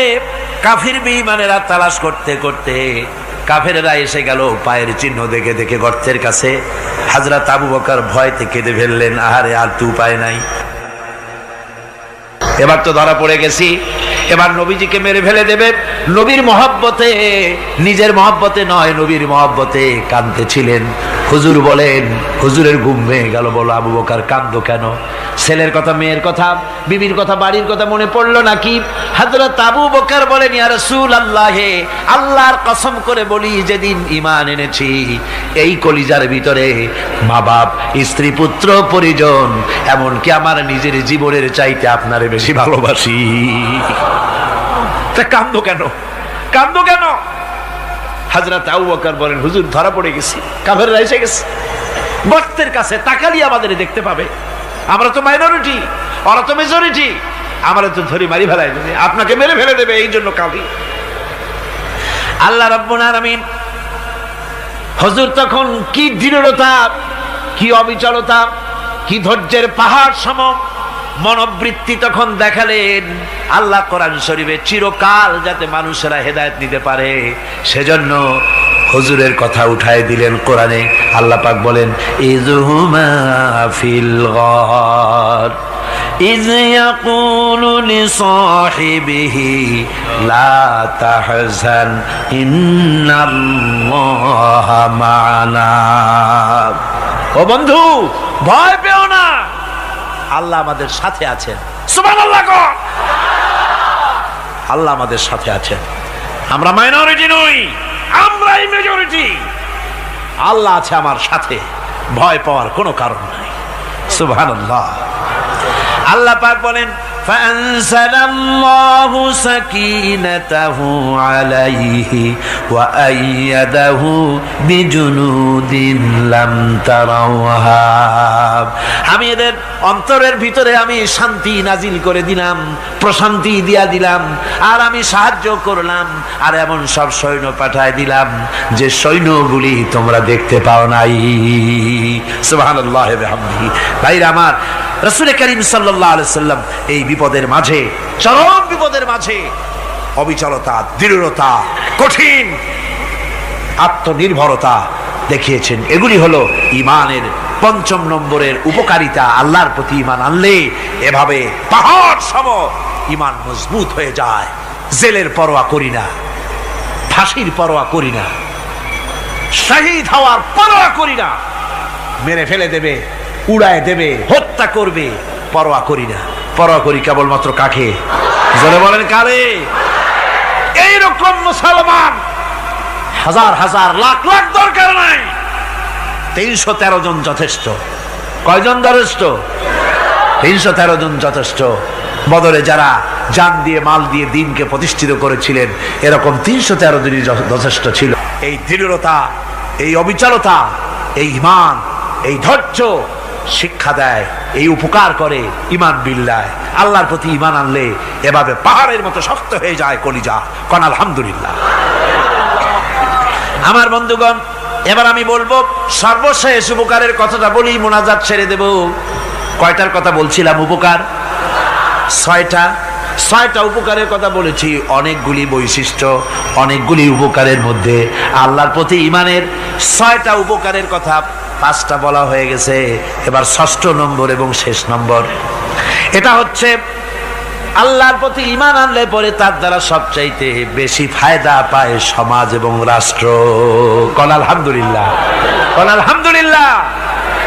কাফির বেঈমানেরা তালাশ করতে করতে কাফেরেরা এসে গেল পায়ের চিহ্ন দেখে দেখে গর্তের কাছে। হযরত আবু বকর ভয়তে কেঁদে ফেললেন, আহারে আর তো উপায় নাই, এবার তো ধরা পড়ে গেছি, এবার নবীজিকে মেরে ফেলে দেবে। নবীর মহব্বতে, নিজের মহব্বতে নয়, নবীর মহব্বতে কাঁদতেছিলেন। হুজুর বলেন, হুজুরের ঘুম ভেঙে গেল। বলো আবু বকর কাঁদো কেন? ছেলের কথা, মেয়ের কথা, বিবির কথা, বাড়ির কথা মনে পড়লো নাকি? হযরত আবু বকর বলেন, ইয়া রাসূলুল্লাহ, আল্লাহর কসম করে বলি, যেদিন ঈমান এনেছি এই কলিজার ভিতরে মা বাপ, স্ত্রী, পুত্র, পরিজন, এমনকি আমার নিজের জীবনের চাইতে আপনারে বেশি ভালোবাসি। তা কাঁদো কেন? কাঁদো কেন? হযরত আবু বকর বলেন, হুজুর ধরা পড়ে গেছি, কাফেররা এসে গেছে গর্তের কাছে, তাকালি আমাদের দেখতে পাবে, আমরা তো মাইনরিটি, ওরা তো মেজরিটি, আমরা তো ধরি মারি ফেলাই দেবে, আপনাকে মেরে ফেলে দেবে, এই জন্য কাঁদি। আল্লাহ রাব্বুল আলামিন, হুজুর তখন কি দৃঢ়তা, কি অবিচলতা, কি ধৈর্যের পাহাড় সম মনোবৃত্তি তখন দেখালেন। আল্লাহ কোরআন শরীফে চিরকাল যাতে মানুষেরা হেদায়েত নিতে পারে সেজন্য হুজুরের কথা উঠায় দিলেন কোরআনে। আল্লাহ পাক বলেন, ইযহুমা ফিল গার ইয ইয়াকুলু লিসাহিবিহি লা তাহজান ইন্নাল্লাহা মা'ানা। ও বন্ধু, ভয় পেও না, আল্লাহ আমাদের সাথে আছেন। সুবহানাল্লাহ। আল্লাহ আমাদের সাথে আছেন। আমরা মাইনরিটি নই, আমরাই মেজরিটি। আল্লাহ আছে আমার সাথে, ভয় পাওয়ার কোনো কারণ নাই। সুবহানাল্লাহ। আল্লাহ পাক বলেন, فأنزل الله سكينته عليه وأيده بجنود لم تروها। আমি এদের অন্তরের ভিতরে আমি শান্তি নাজিল করে দিলাম, প্রশান্তি দিয়া দিলাম, আর আমি সাহায্য করলাম, আর এমন সব সৈন্য পাঠায় দিলাম যে সৈন্যগুলি তোমরা দেখতে পাও নাই। সুবহানাল্লাহ ওয়া বিহামদিহি। ভাইরা আমার, রাসূল করিম সাল্লাল্লাহু আলাইহি সাল্লাম এই বিপদের মাঝে, চরম বিপদের মাঝে অবিচলতা, দৃঢ়তা, কঠিন আত্মনির্ভরতা দেখিয়েছেন। এগুলি হলো ঈমানের পঞ্চম নম্বরের উপকারিতা। আল্লাহর প্রতি ঈমান আনলে এভাবে পাহাড় সম ঈমান মজবুত হয়ে যায়। জেলের পরোয়া করি না, ফাঁসির পরোয়া করি না, শহীদ হওয়ার পরোয়া করি না, মেরে ফেলে দেবে, উড়ায় দেবে, হত্যা করবে, পরোয়া করি না। পরোয়া করি কেবলমাত্র কাকে? জোরে বলেন কারে? এইরকম মুসলমান হাজার হাজার লাখ লাখ দরকার নাই, 313 জন যথেষ্ট। কয়জন যথেষ্ট? 313 জন যথেষ্ট। বদরে যারা জান দিয়ে, মাল দিয়ে দ্বীনকে প্রতিষ্ঠিত করেছিলেন, এরকম 313 জনই যথেষ্ট ছিল। এই দৃঢ়তা, এই অবিচলতা, এই ঈমান, এই ধৈর্য শিক্ষা দেয়, এই উপকার করে ঈমান বিল্লাহ। আল্লাহর প্রতি ঈমান আনলে এভাবে পাহাড়ের মতো শক্ত হয়ে যায় কলিজা। কোন আলহামদুলিল্লাহ। আমার বন্ধুগণ, এবার আমি বলবো সর্বশেষ উপকারের কথাটা বলি, মোনাজাত ছেড়ে দেব। কয়টার কথা বলছিলাম? উপকার 6টা উপকারের কথা বলেছি। অনেকগুলি বৈশিষ্ট্য, অনেকগুলি উপকারের মধ্যে আল্লাহর প্রতি ঈমানের 6টা উপকারের কথা 5টা বলা হয়ে গেছে। এবার 6ষ্ঠ নম্বর এবং শেষ নম্বর, এটা হচ্ছে আল্লাহর প্রতি ঈমান আনলে পরে তার দ্বারা সবচাইতে বেশি ফায়দা পায় সমাজ এবং রাষ্ট্র। কোন আলহামদুলিল্লাহ, কোন আলহামদুলিল্লাহ।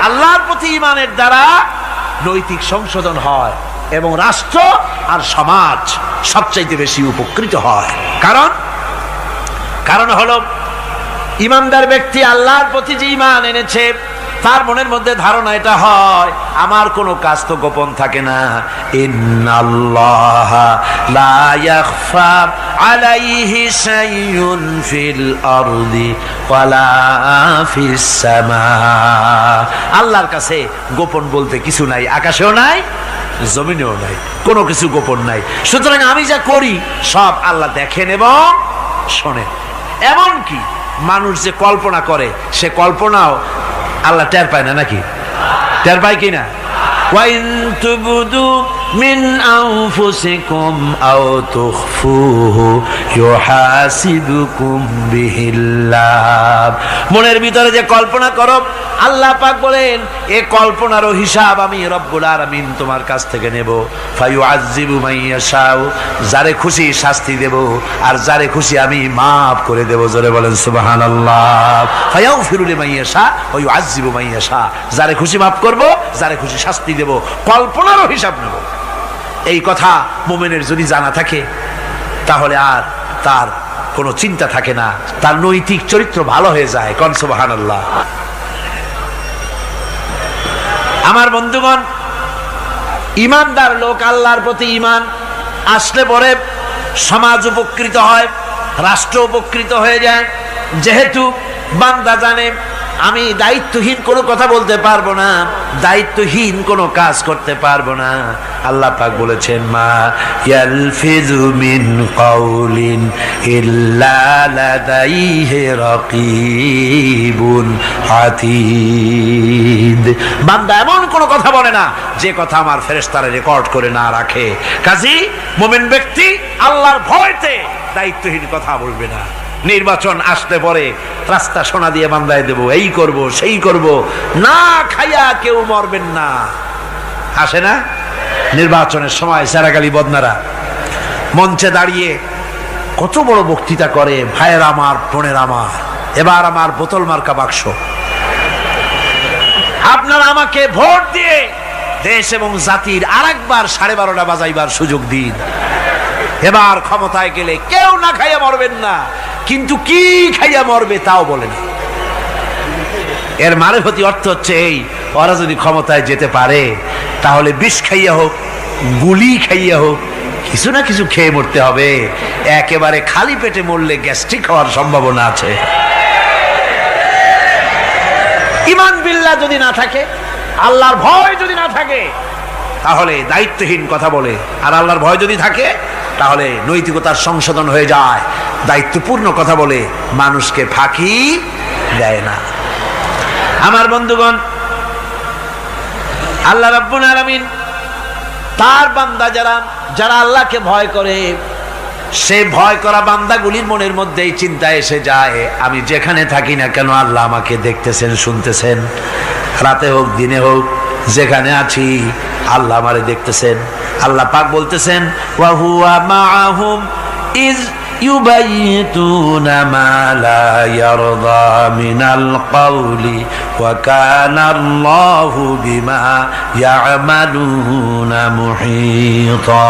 আল্লাহর প্রতি ঈমানের দ্বারা নৈতিক সংশোধন হয় এবং রাষ্ট্র আর সমাজ সবচাইতে বেশি উপকৃত হয়। কারণ হলো ঈমানদার ব্যক্তি আল্লাহর প্রতি যে ঈমান এনেছে, তার মনের মধ্যে ধারণা এটা হয়, আমার কোনো কাজ তো গোপন থাকে না। ইন্নাল্লাহা লা ইয়াখফা আলাইহি শাইউন ফিল আরদি ওয়ালা ফিস সামা। আল্লাহর কাছে গোপন বলতে কিছু নাই, আকাশেও নাই, জমিনেও নাই, কোনো কিছু গোপন নাই। সুতরাং আমি যা করি সব আল্লাহ দেখেন এবং শোনেন। এমনকি মানুষ যে কল্পনা করে, সে কল্পনাও আল্লাহ টের পায় না, নাকি? টের পায় কিনা? ওয়াইন তুবদু মিন আনফুসিকুম আও তুখফুহু ইউহাসিবুকুম বিহিল্লাহ। মনের ভিতরে যে কল্পনা করো, আল্লাহ পাক বলেন এই কল্পনারও হিসাব আমি রব্বুল আলামিন তোমার কাছ থেকে নেব। ফায়ুআযযিবু মান ইয়াশাউ, যারে খুশি শাস্তি দেব, আর যারে খুশি আমি মাফ করে দেব। জোরে বলেন সুবহানাল্লাহ। ফায়াগফিরু লিমান ইয়াশা ওয়া ইউআযযিবু মান ইয়াশা, যারে খুশি মাফ করব, যারে খুশি শাস্তি দেব, কল্পনারও হিসাব নেব। এই কথা মুমিনের যদি জানা থাকে, তাহলে আর তার কোনো চিন্তা থাকে না, তার নৈতিক চরিত্র ভালো হয়ে যায়। কোন সুবহানাল্লাহ। আমার বন্ধুগণ, ঈমানদার লোক, আল্লাহর প্রতি ঈমান আসলে পরে সমাজ উপকৃত হয়, রাষ্ট্র উপকৃত হয়ে যায়। যেহেতু বান্দা জানে আমি দায়িত্বহীন কোনো কথা বলতে পারবো না, দায়িত্বহীন কোনো কাজ করতে পারবো না। আল্লাহ পাক বলেছেন, মা ইয়ালফিযু মিন কাউলিন ইল্লা লাদাইহি রাকীবুন আতীদ। বান্দা এমন কোনো কথা বলে না যে কথা আমার ফেরেশতারা রেকর্ড করে না রাখে। কাজী মুমিন ব্যক্তি আল্লাহর ভয়তে দায়িত্বহীন কথা বলবে না। নির্বাচন আসতে পরে রাস্তা সোনা দিয়ে বান্দায় দেব, এই করব সেই করব, না খাইয়া কেউ মরবেন না। আসে না নির্বাচনের সময় সারাগালি বদনারা মঞ্চে দাঁড়িয়ে কত বড় বক্তৃতা করে, ভাইয়ের আমার, বোনের আমার, এবার আমার বোতল মার্কা বাক্স, আপনারা আমাকে ভোট দিয়ে দেশ এবং জাতির আরেকবার 12:30 বাজাইবার সুযোগ দিন। এবার ক্ষমতায় গেলে কেউ না খাইয়া মরবেন না, কিন্তু কি খাইয়া মরবে তাও বলে না। এর মারফতি অর্থ হচ্ছে এই, ওরা যদি ক্ষমতায় যেতে পারে তাহলে বিষ খাইয়া হোক, গুলি খাইয়া হোক, কিছু না কিছু খেয়ে মরতে হবে। একেবারে খালি পেটে মরলে গ্যাস্ট্রিক হওয়ার সম্ভাবনা আছে। ঈমান বিল্লাহ যদি না থাকে, আল্লাহর ভয় যদি না থাকে, তাহলে দায়িত্বহীন কথা বলে। আর আল্লাহর ভয় যদি থাকে তাহলে নৈতিকতার সংশোধন হয়ে যায়, দায়িত্বপূর্ণ কথা বলে, মানুষকে ফাঁকি দেয় না। আমার বন্ধুগণ, আল্লাহ রাব্বুল আলামিন তার বান্দা যারা আল্লাহকে ভয় করে, সে ভয় করা বান্দাগুলির মনের মধ্যে এই চিন্তা এসে যায়, আমি যেখানে থাকি না কেন আল্লাহ আমাকে দেখতেছেন, শুনতেছেন। রাতে হোক দিনে হোক, যেখানে আছি আল্লাহ আমারে দেখতেছেন। আল্লাহ পাক বলতেছেন, ওয়া হুয়া মাআহুম ইজ ইউবাইতুনা মা লা ইয়ারদা মিনাল কওলি ওয়া কানা আল্লাহু বিমা ইয়ামালুনা মুহীতা।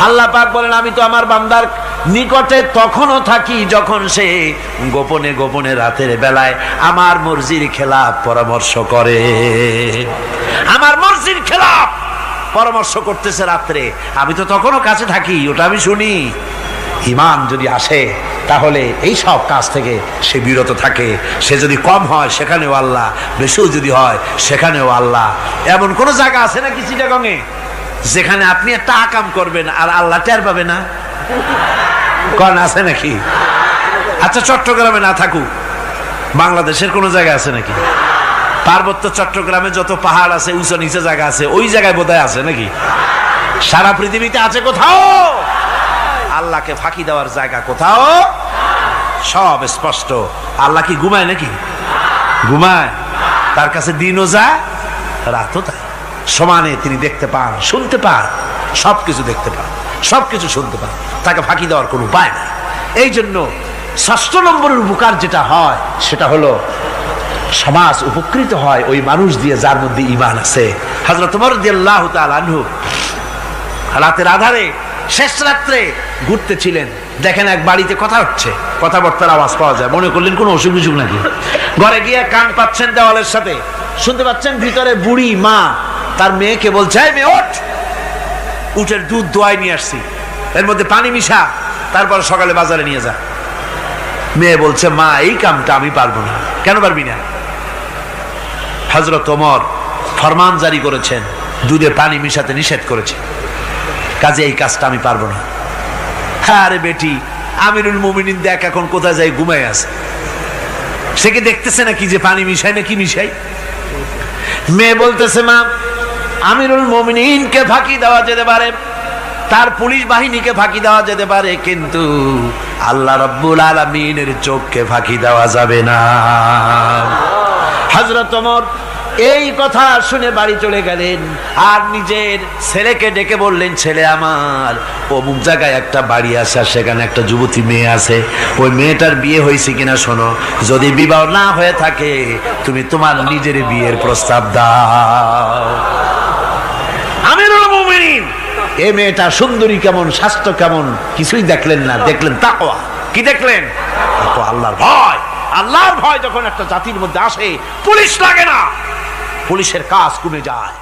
আল্লাহ পাক বলেন, আমি তো আমার বান্দার নিকটে তখনও থাকি যখন সে গোপনে গোপনে রাতের বেলায় আমার মর্জির খেলাফ পরামর্শ করে। আমার মর্জির খেলাফ পরামর্শ করতেছে রাত্রে, আমি তো তখনও কাছে থাকি, ওটা আমি শুনি। ঈমান যদি আসে তাহলে এই সব কাজ থেকে সে বিরত থাকে। সে যদি কম হয় সেখানেও আল্লাহ, বেশিও যদি হয় সেখানেও আল্লাহ। এমন কোন জায়গা আছে নাকি চিটাগংয়ে যেখানে আপনি একটা আকাম করবেন আর আল্লাহ টের পাবে না? কোন আছে নাকি? আচ্ছা, চট্টগ্রামে না থাকুক, বাংলাদেশের কোন জায়গা আছে নাকি? পার্বত্য চট্টগ্রামে যত পাহাড় আছে, উঁচু নিচে জায়গা আছে, ওই জায়গায় বোধহয় আছে নাকি? সারা পৃথিবীতে আছে কোথাও? আল্লাহকে ফাঁকি দেওয়ার জায়গা কোথাও? সব স্পষ্ট। আল্লাহ কি ঘুমায় নাকি? ঘুমায়? তার কাছে দিনও যায়, রাতও তাই। সমানে তিনি দেখতে পান, শুনতে পান, সবকিছু দেখতে পান, সবকিছু শুনতে পান। তাকে ফাঁকি দেওয়ার কোনো উপায় নেই। এই জন্য ৬ষ্ঠ নম্বরের উপকার যেটা হয় সেটা হলো সমাজ উপকৃত হয় ওই মানুষ দিয়ে যার মধ্যে ঈমান আছে। হযরত ওমর রাদিয়াল্লাহু তাআলা আনহু রাতের আধারে শেষ রাত্রে ঘুরতেছিলেন, দেখেন এক বাড়িতে কথা হচ্ছে, কথাবার্তার আওয়াজ পাওয়া যায়। মনে করলেন কোনো অসুখ বিসুখ নাকি। ঘরে গিয়ে কান পাচ্ছেন দেওয়ালের সাথে, শুনতে পাচ্ছেন ভিতরে বুড়ি মা তার মেয়েকে বলছে, এই মেয়ে ওঠ, উটের দুধ দোয়াই নিয়ে আসছি, এর মধ্যে পানি মিশা, তারপর সকালে বাজারে নিয়ে যা। মেয়ে বলছে, মা এই কামটা আমি পারবো না। কেন পারবি না? হযরত ওমর ফরমান জারি করেছেন, দুধে পানি মিশাতে নিষেধ করেছে, কাজে এই কাজটা আমি পারবো না। আরে বেটি, আমিরুল মুমিনিন দেখ এখন কোথায় যাই, ঘুমায় আছে, সে কি দেখতেছে নাকি যে পানি মিশাই না কি মিশাই? মেয়ে বলতেছে, মা আমিরুল মুমিনিনকে ফাঁকি দেওয়া যেতে পারে, তার পুলিশ বাহিনীকে ফাঁকি দেওয়া যেতে পারে, কিন্তু আল্লাহ রাব্বুল আলামিনের চোখকে ফাঁকি দেওয়া যাবে না। হযরত ওমর এই কথা শুনে বাড়ি চলে গেলেন আর নিজের ছেলেকে ডেকে বললেন, ছেলে আমার, অমুক জায়গায় একটা বাড়ি আছে, সেখানে একটা যুবতী মেয়ে আছে, ওই মেয়েটার বিয়ে হয়েছে কিনা শোনো, যদি বিবাহ না হয়ে থাকে তুমি তোমার নিজের বিয়ের প্রস্তাব দাও। আমিরুল মুমিনিন এই মেয়েটা সুন্দরী কেমন, স্বাস্থ্য কেমন কিছুই দেখলেন না, দেখলেন তাকওয়া। কি দেখলেন? আল্লাহর ভয়। আল্লাহর ভয় যখন একটা জাতির মধ্যে আসে, পুলিশ লাগে না, পুলিশের কাজ কমে যায়।